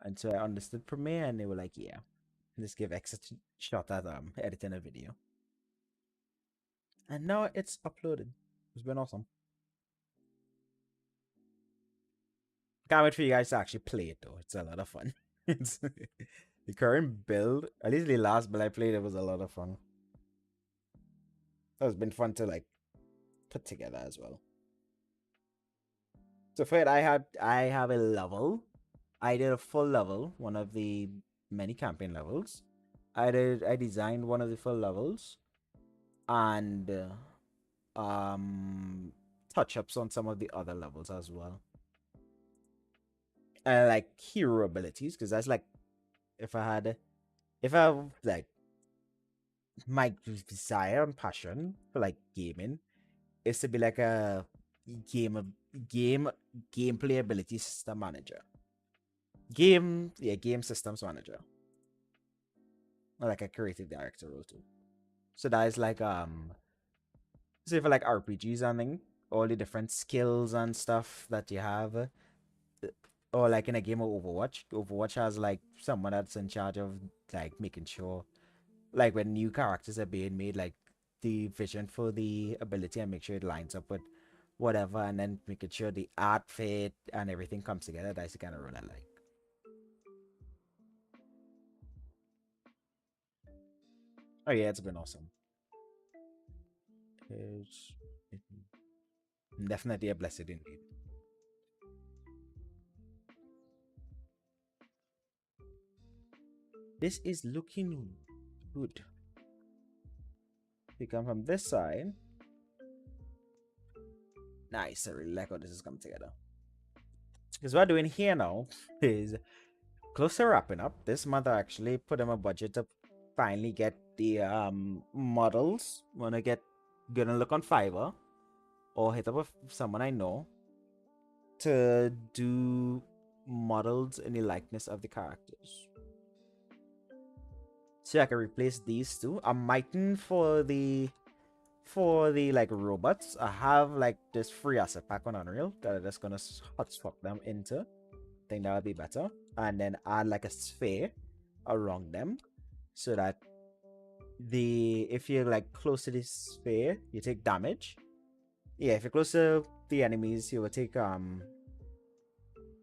And so I understood Premiere, and they were like, yeah, let's give X a shot at editing a video. And now it's uploaded. It's been awesome. Can't wait for you guys to actually play it though. It's a lot of fun. It's the current build, at least the last build I played, it was a lot of fun. It's been fun to like put together as well. So for it, I have a level. I did a full level, one of the many campaign levels. I designed one of the full levels, and touch ups on some of the other levels as well. Like hero abilities, because that's like if I have like my desire and passion for like gaming is to be like a game game gameplay ability system manager. Game systems manager. Or like a creative director role too. So that is like say for like RPGs and thing, all the different skills and stuff that you have. Or like in a game of Overwatch. Overwatch has like someone that's in charge of like making sure like when new characters are being made, like the vision for the ability and make sure it lines up with whatever, and then making sure the art fit and everything comes together. That's the kind of role I like. Oh yeah, it's been awesome. It's definitely a blessing indeed. This is looking good. We come from this side. Nice, I really like how this is coming together. Because what we're doing here now is close to wrapping up. This month I actually put in a budget to finally get the models. Gonna look on Fiverr or hit up with someone I know to do models in the likeness of the characters. So I can replace these two. I'm mighting for the like robots. I have like this free asset pack on Unreal that I'm just gonna hot swap them into. I think that would be better. And then add like a sphere around them so that if you're like close to this sphere, you take damage. Yeah, if you're close to the enemies, you will take Kaylee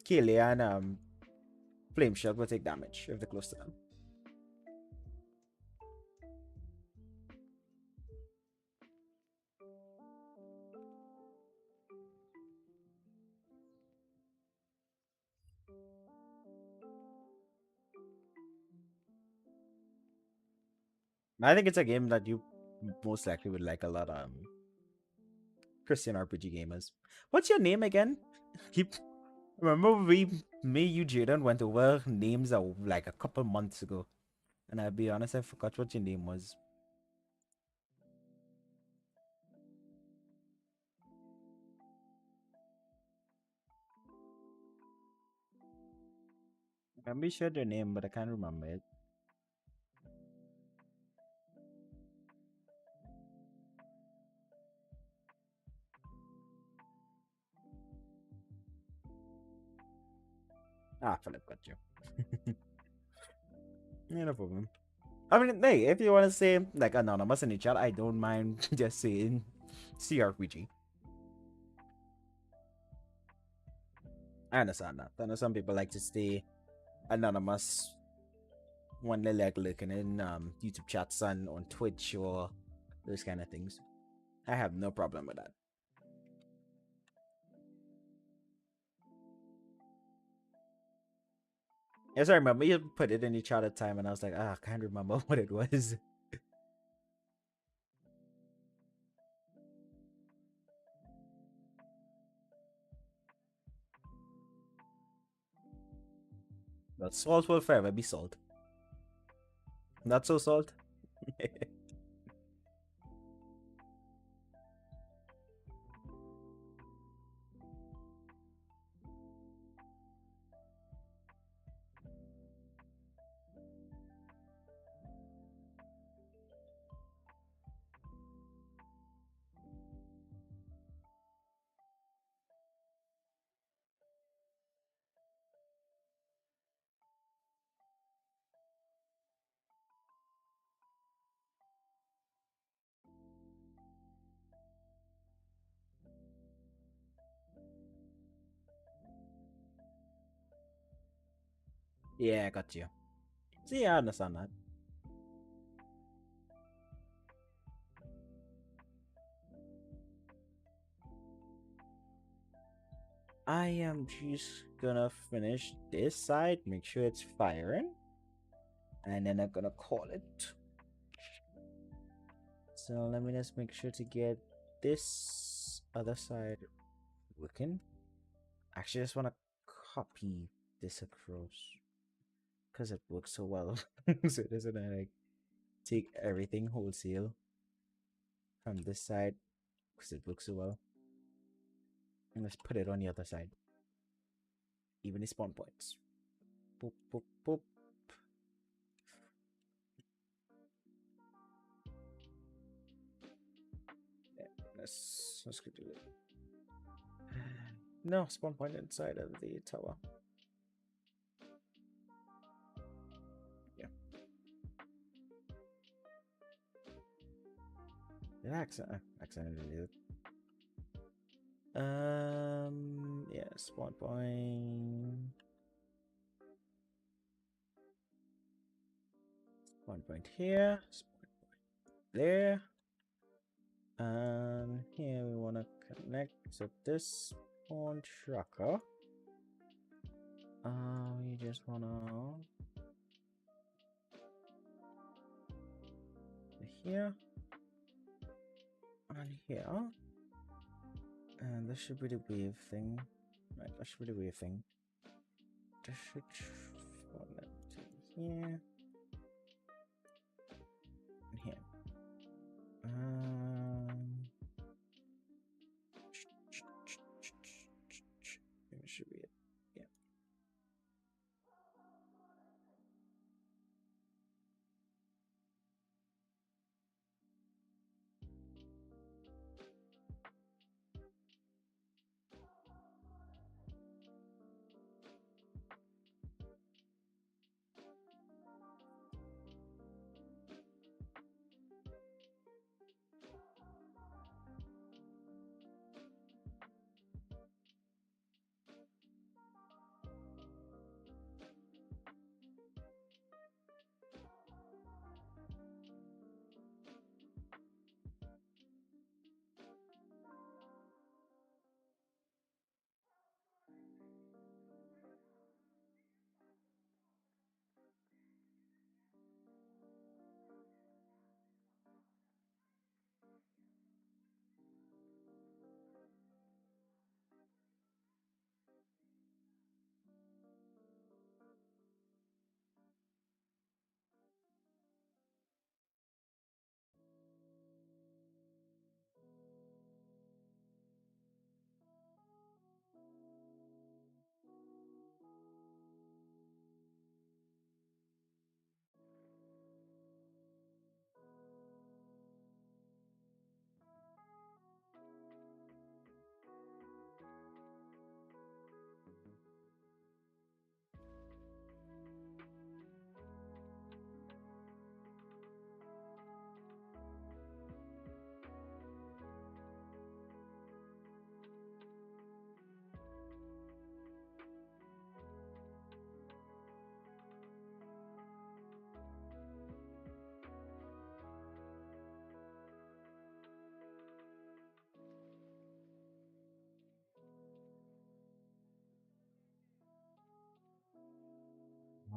and Flameshot will take damage if they're close to them. I think it's a game that you most likely would like a lot. Christian RPG gamers. What's your name again? Keep remember you, Jaden went over names like a couple months ago, and I'll be honest, I forgot what your name was. I remember you shared your name, but I can't remember it. Ah, Philip got you. Yeah, no problem. I mean, hey, if you want to say like anonymous in the chat, I don't mind just saying CRPG. I understand that. I know some people like to stay anonymous when they like looking in YouTube chats and on Twitch or those kind of things. I have no problem with that. Yes, I remember you put it in the chat at time, and I was like, I can't remember what it was. But salt will forever be salt. Not so salt. Yeah, I got you. See, I understand that. I am just gonna finish this side, make sure it's firing, and then I'm gonna call it. So let me just make sure to get this other side working. Actually, I just want to copy this across because it works so well. So it doesn't like take everything wholesale from this side because it looks so well. And let's put it on the other side. Even the spawn points. Boop, boop, boop. Yeah, let's go do it. No, spawn point inside of the tower. Yeah. Did I accidentally do it? Yeah, spawn point. Spawn point here. Spawn point there. And here we want to connect to this spawn tracker. We just want to here and here. And this should be the wave thing. Right, that should be the wave thing. This should connect to here and here. It should be it. Yeah.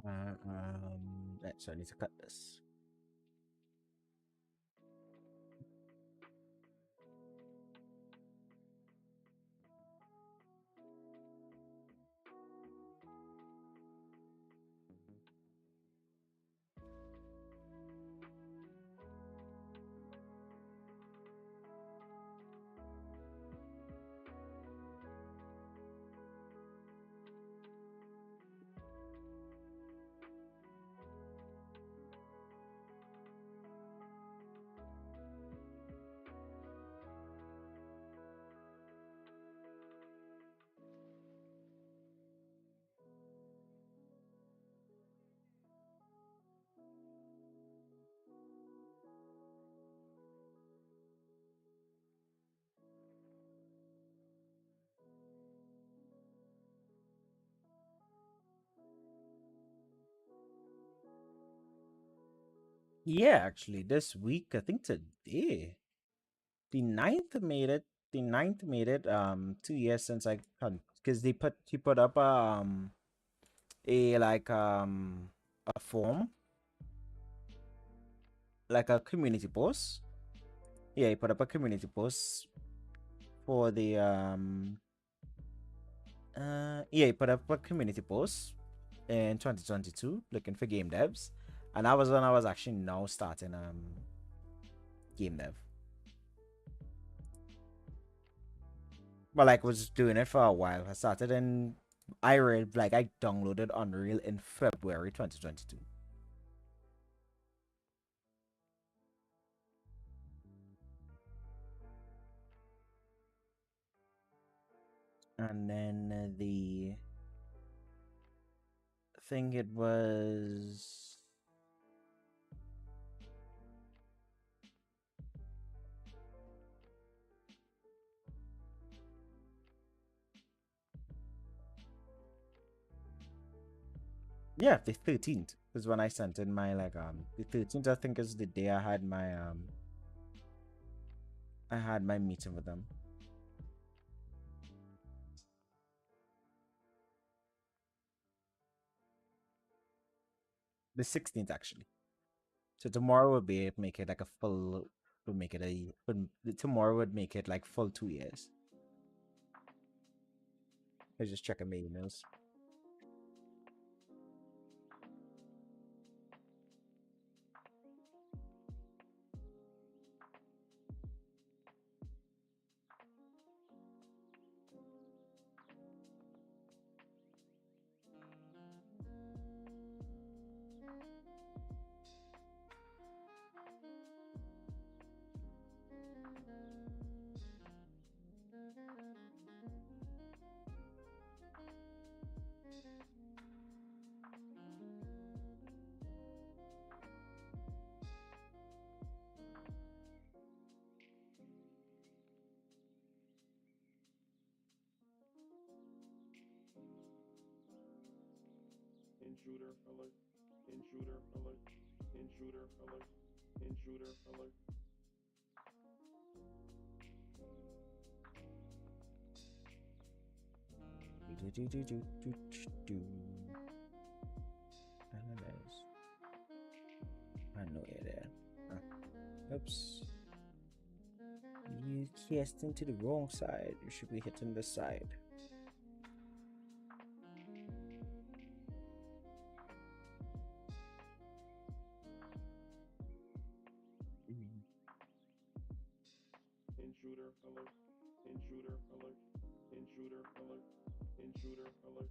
Right, so I need to cut this. Yeah, actually, this week, I think today, the ninth made it. The ninth made it. 2 years since I because he put up a like a form, like a community post. Yeah, he put up a community post for the yeah, he put up a community post in 2022 looking for game devs, and that was when I was actually now starting game dev. But like was doing it for a while. I started in I downloaded Unreal in February 2022. And then the thing it was yeah, the 13th is when I sent in my the 13th I think is the day I had my meeting with them. The 16th actually. So tomorrow would be make it like a full would make it tomorrow would make it like full 2 years. I was just checking my emails. Intruder alert. Intruder alert. Intruder alert. Intruder alert. Analyze. I know you're there. Oops. You casting to the wrong side. You should be hitting the side. Intruder alert. Intruder alert. Intruder alert. Intruder alert.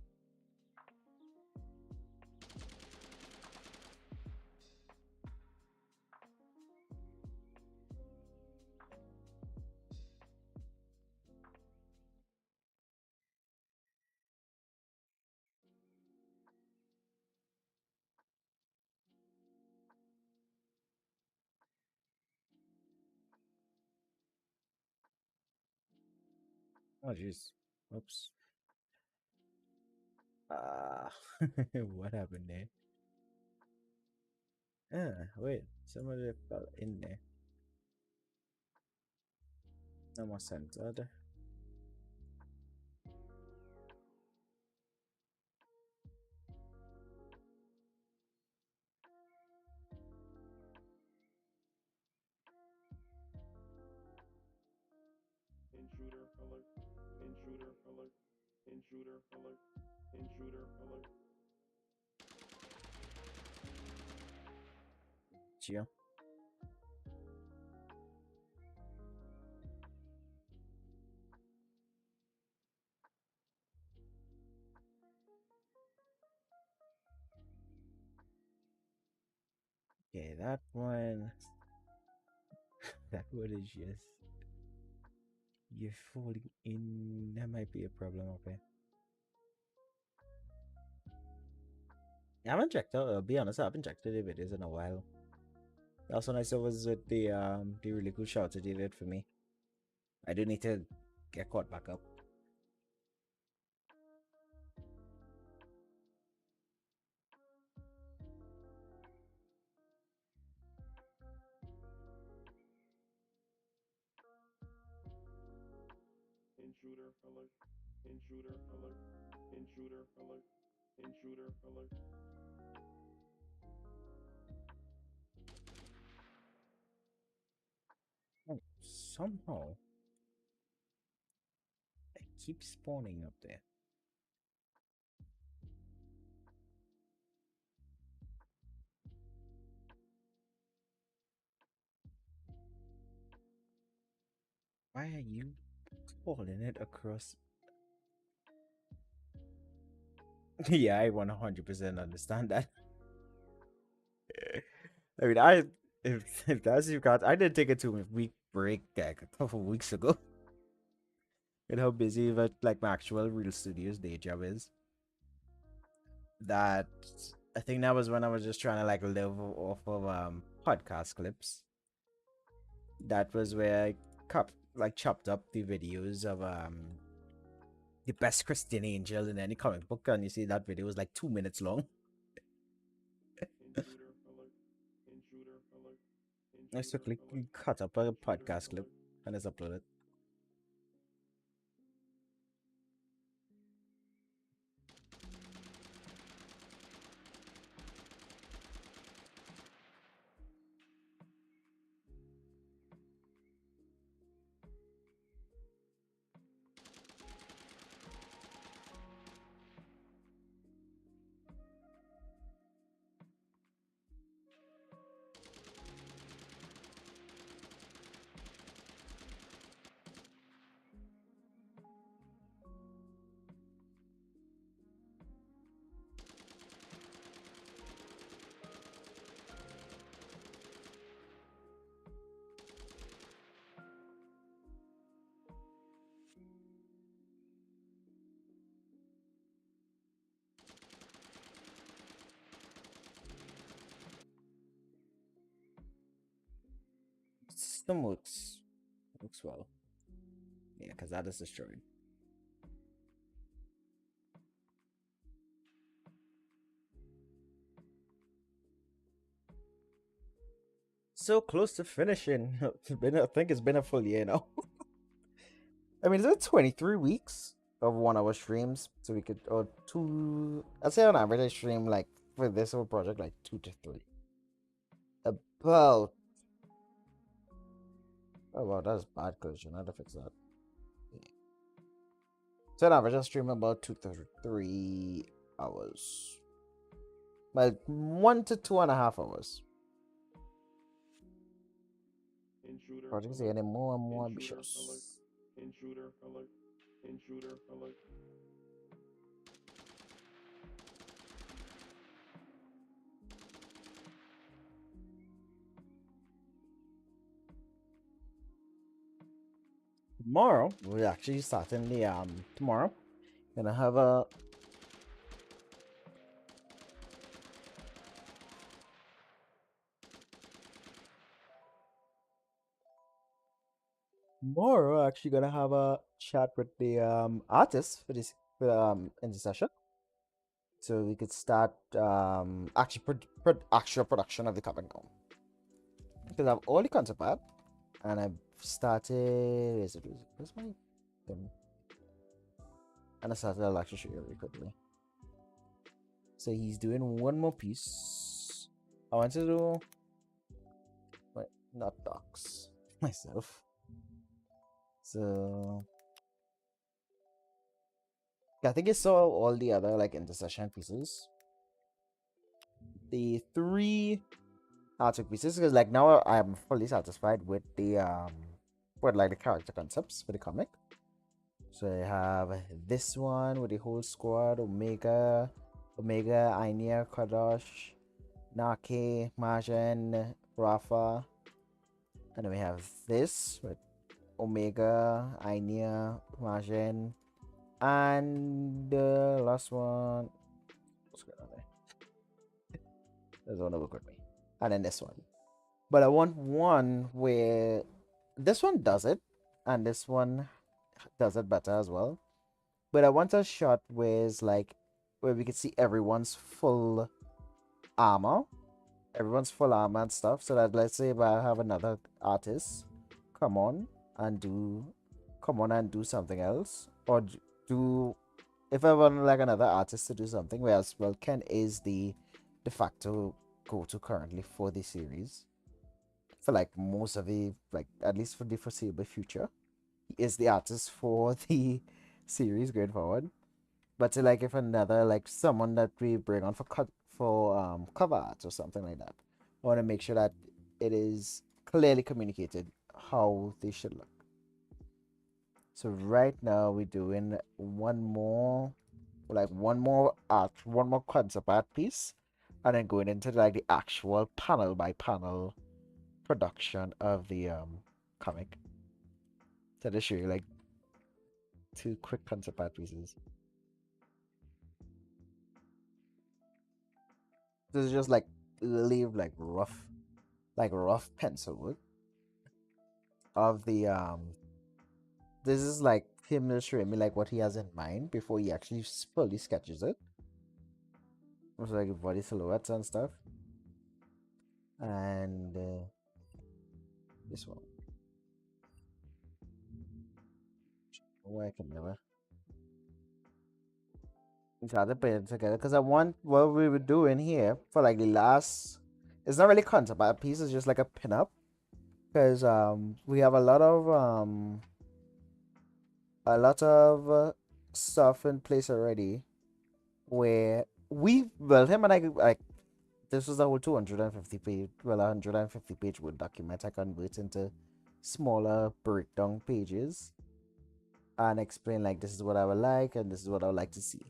Oh jeez. Oops. Ah, what happened there? Wait. Somebody fell in there. No more centered. Intruder alert. Intruder alert. Intruder alert. Intruder alert. Geo. Okay, that one. That one is just. You're falling in. That might be a problem, okay. I haven't checked out, I'll be honest, I haven't checked the videos in a while. Last one I saw was with the really cool shots that they did for me. I do need to get caught back up. Intruder alert. Intruder alert. Intruder alert. Intruder alert. Oh, somehow I keep spawning up there. Why are you calling it across? Yeah, I 100% understand that. I mean, if that's your got, I did take a 2 week break like a couple weeks ago. And how busy with like my actual real studios day job is. That I think that was when I was just trying to like live off of podcast clips. That was where I chopped up the videos of the best Christian angel in any comic book, and you see that video was like 2 minutes long. Intruder alert. Intruder alert. I just Intruder quickly alert. cut up a Intruder podcast clip alert. and it's uploaded. System looks well. Yeah, because that is destroyed. So close to finishing. I think it's been a full year now. I mean, it's 23 weeks of 1 hour streams, so we could or two. I'd say on average I stream like for this whole project like 2 to 3. About oh wow, that's bad collision. I had to fix that. Yeah. So on average I stream about 2 to 3 hours. Well, 1 to 2.5 hours. Intruder Project's alert. getting more and more Intruder alert. ambitious. Intruder alert. Intruder alert. Tomorrow we're actually starting the tomorrow. Gonna have a tomorrow actually gonna have a chat with the artist for this in the session. So we could start actually actual production of the comic now. Because I have all the concept art and I've started where's my thing? And I started, I'll actually show you really quickly. So he's doing one more piece. I want to do wait, not docs myself. So I think I saw all the other like intercession pieces. The 3 artwork pieces, because like now I'm fully satisfied with the with like the character concepts for the comic. So I have this one with the whole squad: Omega, Ainia, Kadosh, Nake, Marjan, Rafa. And then we have this with Omega, Ainia, Marjan, and the last one. What's going on there? There's one that work with me. And then this one. But I want one where this one does it, and this one does it better as well. But I want a shot where it's like where we can see armor, everyone's full armor and stuff. So that let's say if I have another artist come on and do something else, or do if I want like another artist to do something, whereas well Ken is the de facto go-to currently for the series for like most of the like at least for the foreseeable future. He is the artist for the series going forward. But to like if another like someone that we bring on for cover art or something like that, I want to make sure that it is clearly communicated how they should look. So right now we're doing one more concept art piece, and then going into like the actual panel by panel production of the comic. So to show you like 2 quick concept art pieces. This is just like leave like rough pencil work of the this is like him showing me like what he has in mind before he actually fully sketches it. It's like body silhouettes and stuff. And this one. Why I can never. Try to put it together because I want what we were doing here for like the last. It's not really concept art piece. It's just like a pinup because we have a lot of stuff in place already where him and I like this was a whole 250 page 150 page Word document I convert into smaller breakdown pages and explain like this is what I would like and this is what I would like to see.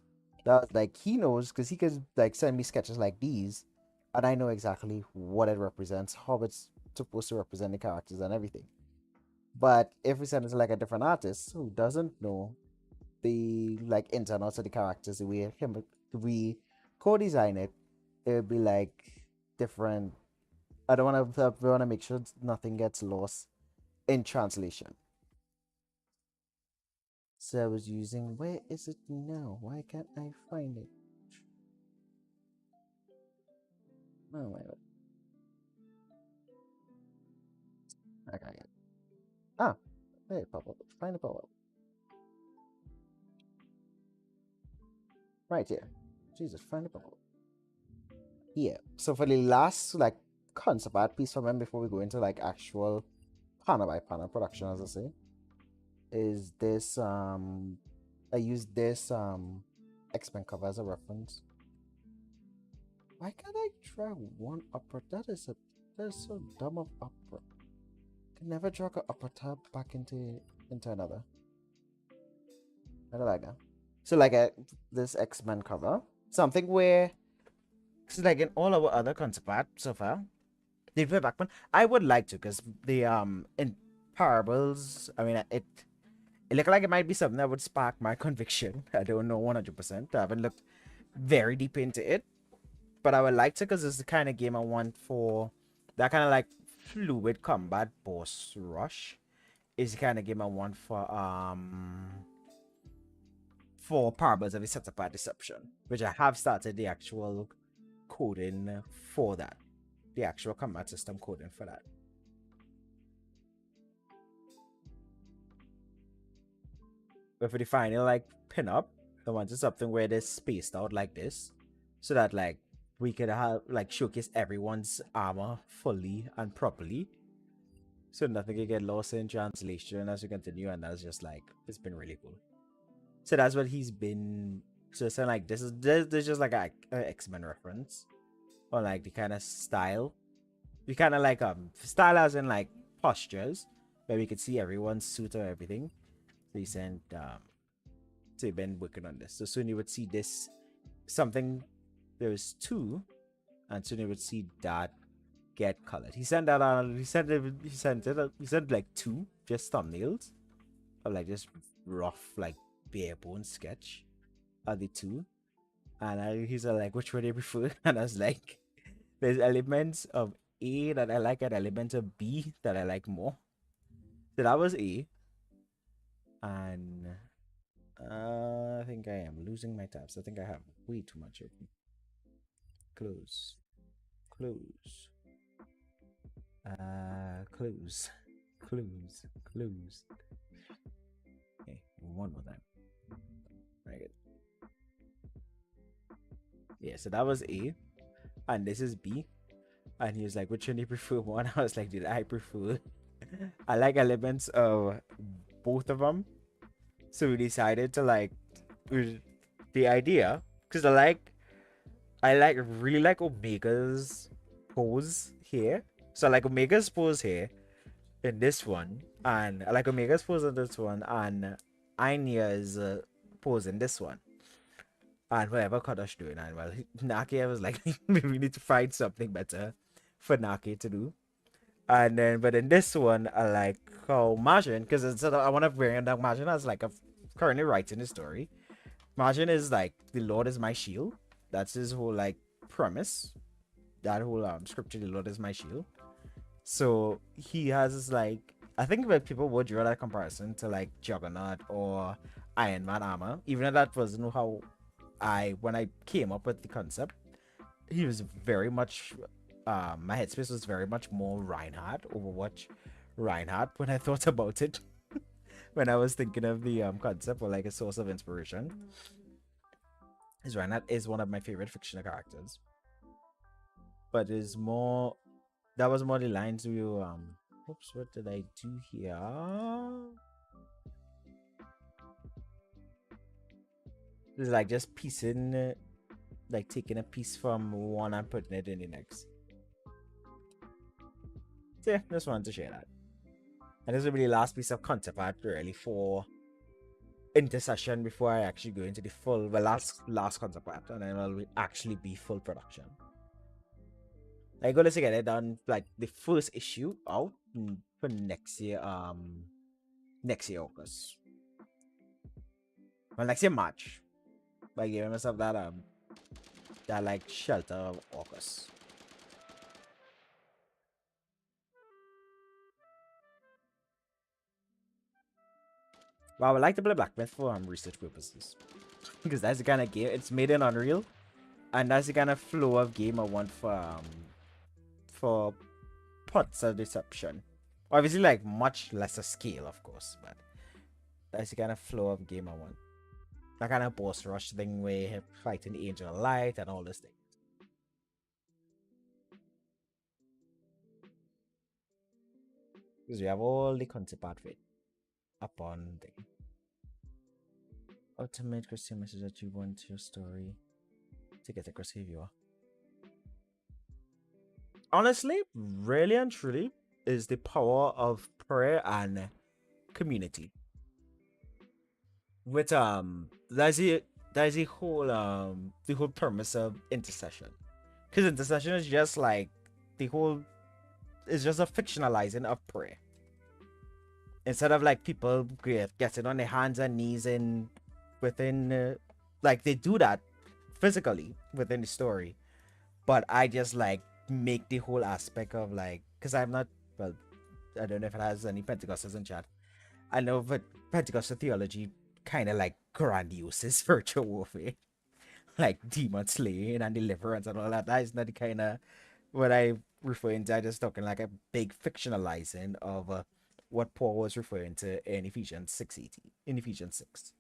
That like he knows because he could like send me sketches like these and I know exactly what it represents, how it's supposed to represent the characters and everything. But if we send it to like a different artist who doesn't know the like internals of the characters, the way we co-design it, it would be like different. I don't want to. We want to make sure nothing gets lost in translation. So I was using. Where is it now? Why can't I find it? Oh my god. I got it. Ah, there it pop up. Find the pop up. Right here. Jesus, find the pop up. Yeah. So for the last like concept art piece for them before we go into like actual panel by panel production, as I say, is this I use this X-Men cover as a reference. Why can't I drag one upper? That is so dumb of upper. Can never drag an upper tab back into another. I don't like that. So like this X-Men cover, something where it's like in all our other concept art so far, the Backman, I would like to because the in parables, I mean it looked like it might be something that would spark my conviction. I don't know 100%. I haven't looked very deep into it, but I would like to because it's the kind of game I want for that kind of like fluid combat boss rush. Is the kind of game I want for parables of a set apart deception, which I have started the actual coding for that, the actual combat system coding for that. But for the final like pin up, I wanted something where they're spaced out like this, so that like we could have like showcase everyone's armor fully and properly. so nothing can get lost in translation as we continue, and that's just like it's been really cool. So that's what he's been. So saying like this is just like a X-Men reference, or like the kind of style. We kind of like style as in like postures, where we could see everyone's suit or everything. So he sent so he's been working on this. So soon you would see this something. There's two, and soon you would see that get colored. He sent that out. He sent like two just thumbnails of like just rough like bare bone sketch of the two, and he's like, which one do you prefer? And I was like, there's elements of A that I like and elements of B that I like more. So that was A, and I think I am losing my tabs. I think I have way too much open. Close, close, close, close, close. Okay, one more time. Very good. Yeah, so that was A, and this is B. And he was like, which one do you prefer one? I was like, dude, I prefer. I like elements of both of them. So we decided to like the idea, because I really like Omega's pose here. So I like Omega's pose here in this one, and I like Omega's pose in this one, and Anya's pose in this one. And whatever Kodash doing, and well, Naki, I was like, we need to find something better for Naki to do. And then, but in this one, I like how Margin, because I want to bring down Margin as like a currently writing the story. Margin is like the Lord is my shield. That's his whole like premise. That whole scripture, the Lord is my shield. So he has this, like, I think that people would draw that comparison to like Juggernaut or Iron Man armor, even though that wasn't how when I came up with the concept. He was very much my headspace was very much more Reinhardt, Overwatch Reinhardt when I thought about it. When I was thinking of the concept or like a source of inspiration. His Reinhardt is one of my favorite fictional characters. But is more that was more the lines we oops, what did I do here? It's like just piecing like taking a piece from one and putting it in the next. So yeah, just wanted to share that. And this will be the last piece of concept art really for intercession before I actually go into the full last concept art, and then it will actually be full production. I go to get it done like the first issue out for next year August. Well, next year March. By giving myself that like shelter of August. Well, I would like to play Black Myth for research purposes. Because that's the kind of game it's made in Unreal. And that's the kind of flow of game I want for Pots of Deception. Obviously like much lesser scale, of course, but that's the kind of flow of game I want. That kind of boss rush thing where you fighting the Angel of Light and all this thing. Because we have all the concept art for it upon thing. Ultimate Christian message that you want your story to get across here you are. Honestly, really and truly, is the power of prayer and community. With that's the whole premise of intercession. Because intercession is just like it's just a fictionalizing of prayer. Instead of like people getting on their hands and knees in within like they do that physically within the story, but I just like make the whole aspect of like, because I'm not, well, I don't know if it has any Pentecostals in chat. I know, but Pentecostal theology kind of like grandiose spiritual warfare, like demon slaying and deliverance and all that. That is not the kind of what I referring to. I just talking like a big fictionalizing of what Paul was referring to in Ephesians 6:18, in Ephesians 6.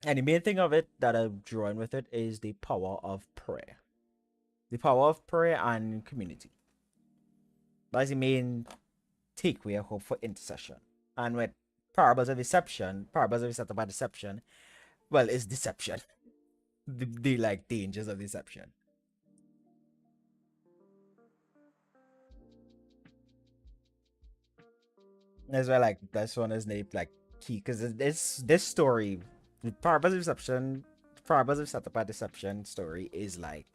And the main thing of it that I'm drawing with it is the power of prayer. The power of prayer and community. That's the main takeaway I hope for intercession. And with parables of deception by deception, well, it's deception. The like dangers of deception. That's why like this one is named like key because this story, the parables of deception by deception story is like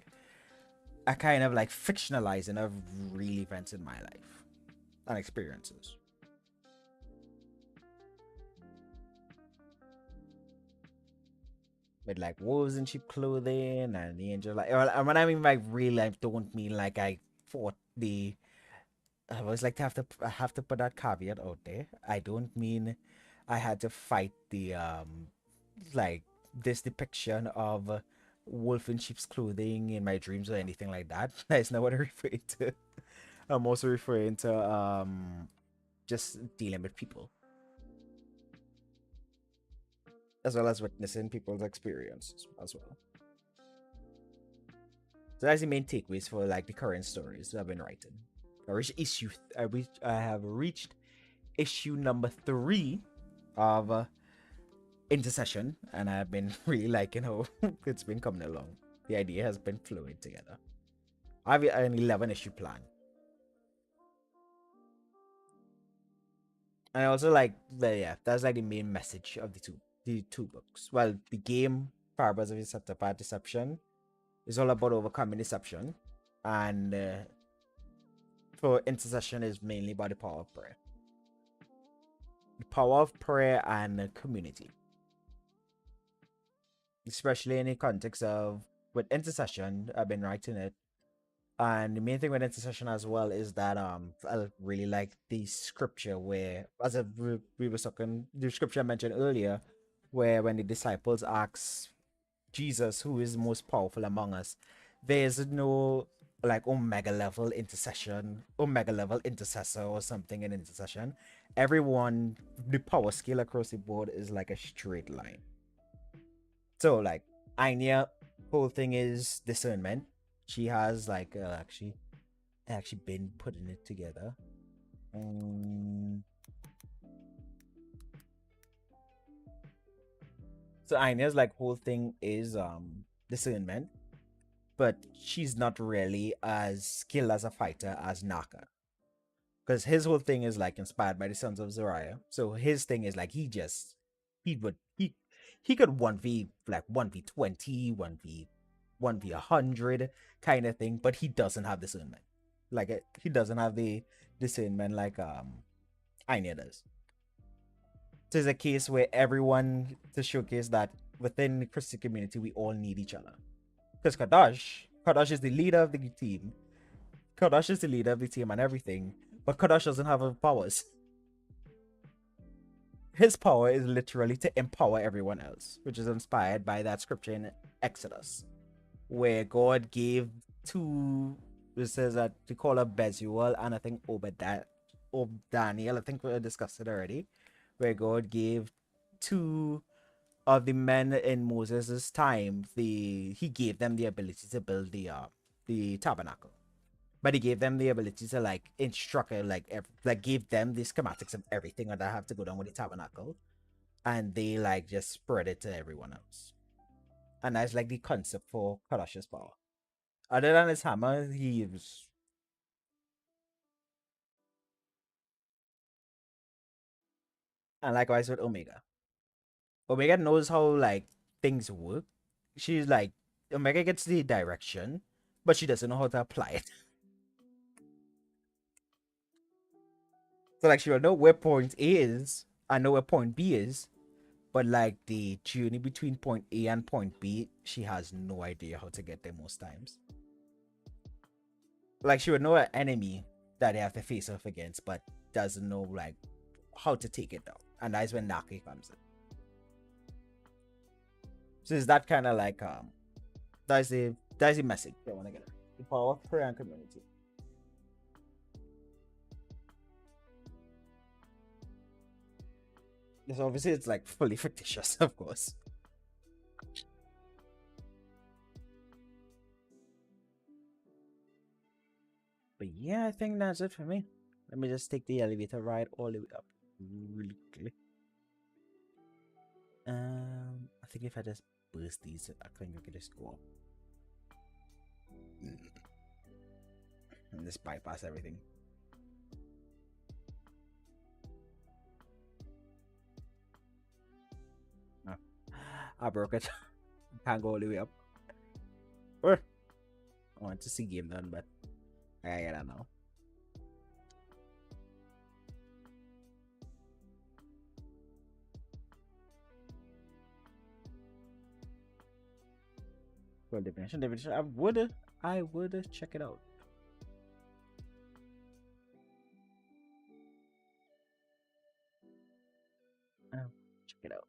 a kind of like fictionalizing of real events in my life and experiences. With like wolves in sheep clothing and the angel like well, and when I mean like real life, don't mean like I fought the. I always like to I have to put that caveat out there. I don't mean I had to fight the like this depiction of wolf in sheep's clothing in my dreams or anything like that. That's not what I'm referring to. I'm also referring to just dealing with people as well as witnessing people's experiences as well. So that's the main takeaways for like the current stories I've been writing. I have reached issue number 3 of Intercession, and I've been really liking how it's been coming along. The idea has been flowing together. I have an 11 issue plan. And I also like yeah, that's like the main message of the two books. Well, the game Parables of Deception is all about overcoming deception, and for Intercession is mainly about the power of prayer. The power of prayer and community, especially in the context of with Intercession. I've been writing it, and the main thing with Intercession as well is that I really like the scripture where, as we were talking, the scripture I mentioned earlier, where when the disciples ask Jesus who is most powerful among us, there's no like omega level intercessor or something in Intercession. Everyone, the power scale across the board is like a straight line. So like Anya, whole thing is discernment. She has like actually been putting it together. So Anya's like whole thing is discernment, but she's not really as skilled as a fighter as Naka. Because his whole thing is like inspired by the Sons of Zariah. So his thing is like he would he could 1v like 1v20, 1v 100 kind of thing, but he doesn't have discernment. Like he doesn't have the discernment like Anya does. So it's a case where everyone to showcase that within the Christian community we all need each other. Because Kadash is the leader of the team. Kadash is the leader of the team and everything, but Kadash doesn't have powers. His power is literally to empower everyone else, which is inspired by that scripture in Exodus, where God gave two. It says that to call up Bezuel and I think Daniel. I think we discussed it already, where God gave two of the men in Moses' time. He gave them the ability to build the tabernacle, but he gave them the ability to like instruct like gave them the schematics of everything that I have to go down with the tabernacle, and they like just spread it to everyone else. And that's like the concept for Kadash's power. Other than his hammer, he was. And likewise with Omega. Omega knows how like things work. She's like Omega gets the direction, but she doesn't know how to apply it. So like she will know where point A is and know where point B is, but like the journey between point A and point B, she has no idea how to get there most times. Like she would know an enemy that they have to face off against, but doesn't know like how to take it down. And that's when Naki comes in. So is that kind of like that's the message I want to get. The power of prayer and community. Yes, obviously it's like fully fictitious, of course. But yeah, I think that's it for me. Let me just take the elevator ride all the way up really quickly. I think if I just burst these, I think we can just go up. And just bypass everything. Oh, I broke it. Can't go all the way up. I want to see game done, but I gotta know. Well, definition. I would check it out. Check it out.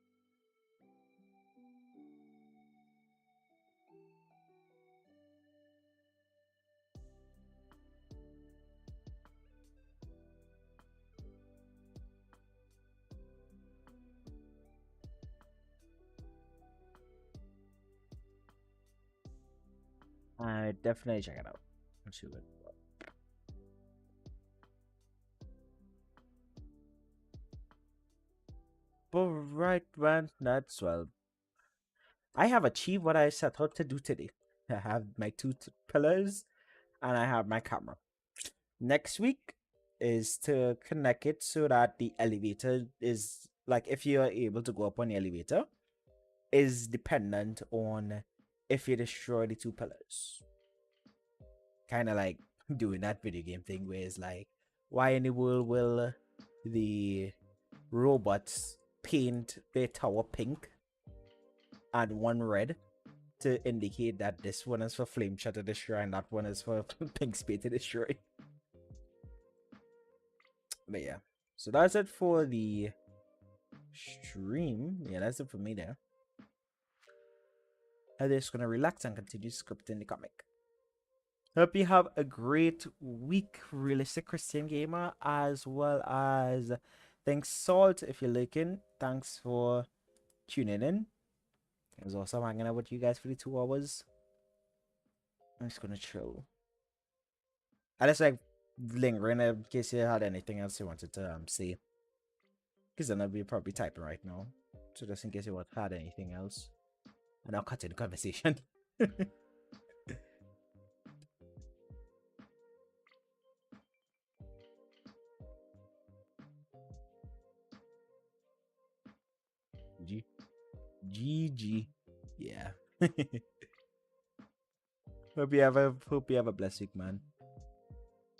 I definitely check it out. Let's see what. But right, man, that's well. I have achieved what I set out to do today. I have my two pillars, and I have my camera. Next week is to connect it so that the elevator is like if you are able to go up on the elevator, is dependent on if you destroy the two pillars. Kind of like doing that video game thing where it's like, why in the world will the robots paint their tower pink and one red to indicate that this one is for Flameshot to destroy and that one is for Pinkspade to destroy? But yeah, so that's it for the stream. Yeah, that's it for me there. I'm just gonna relax and continue scripting the comic. Hope you have a great week, Realistic Christian Gamer, as well as thanks Salt if you're looking. Thanks for tuning in. It was awesome hanging out with you guys for the 2 hours. I'm just gonna chill. I just like lingering in case you had anything else you wanted to say. Because then I'll be probably typing right now. So just in case you had anything else. And I'll cut in the conversation. GG. Yeah. hope you have a blessed week, man.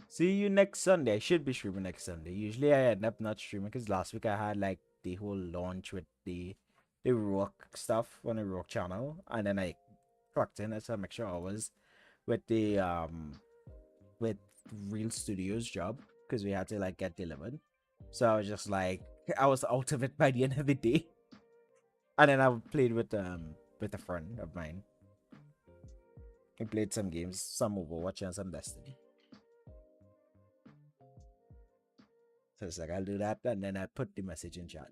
See you next Sunday. I should be streaming next Sunday. Usually I end up not streaming because last week I had like the whole launch with the rock stuff on the rock channel, and then I clocked in at some extra hours with the with Real Studios job because we had to like get delivered. So I was just like I was out of it by the end of the day. And then I played with a friend of mine. We played some games, some Overwatch and some Destiny. So it's like I'll do that and then I put the message in chat.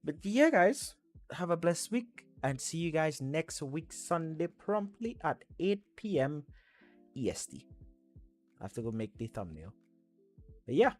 But yeah, guys, have a blessed week and see you guys next week Sunday promptly at 8 p.m. EST. I have to go make the thumbnail. But yeah.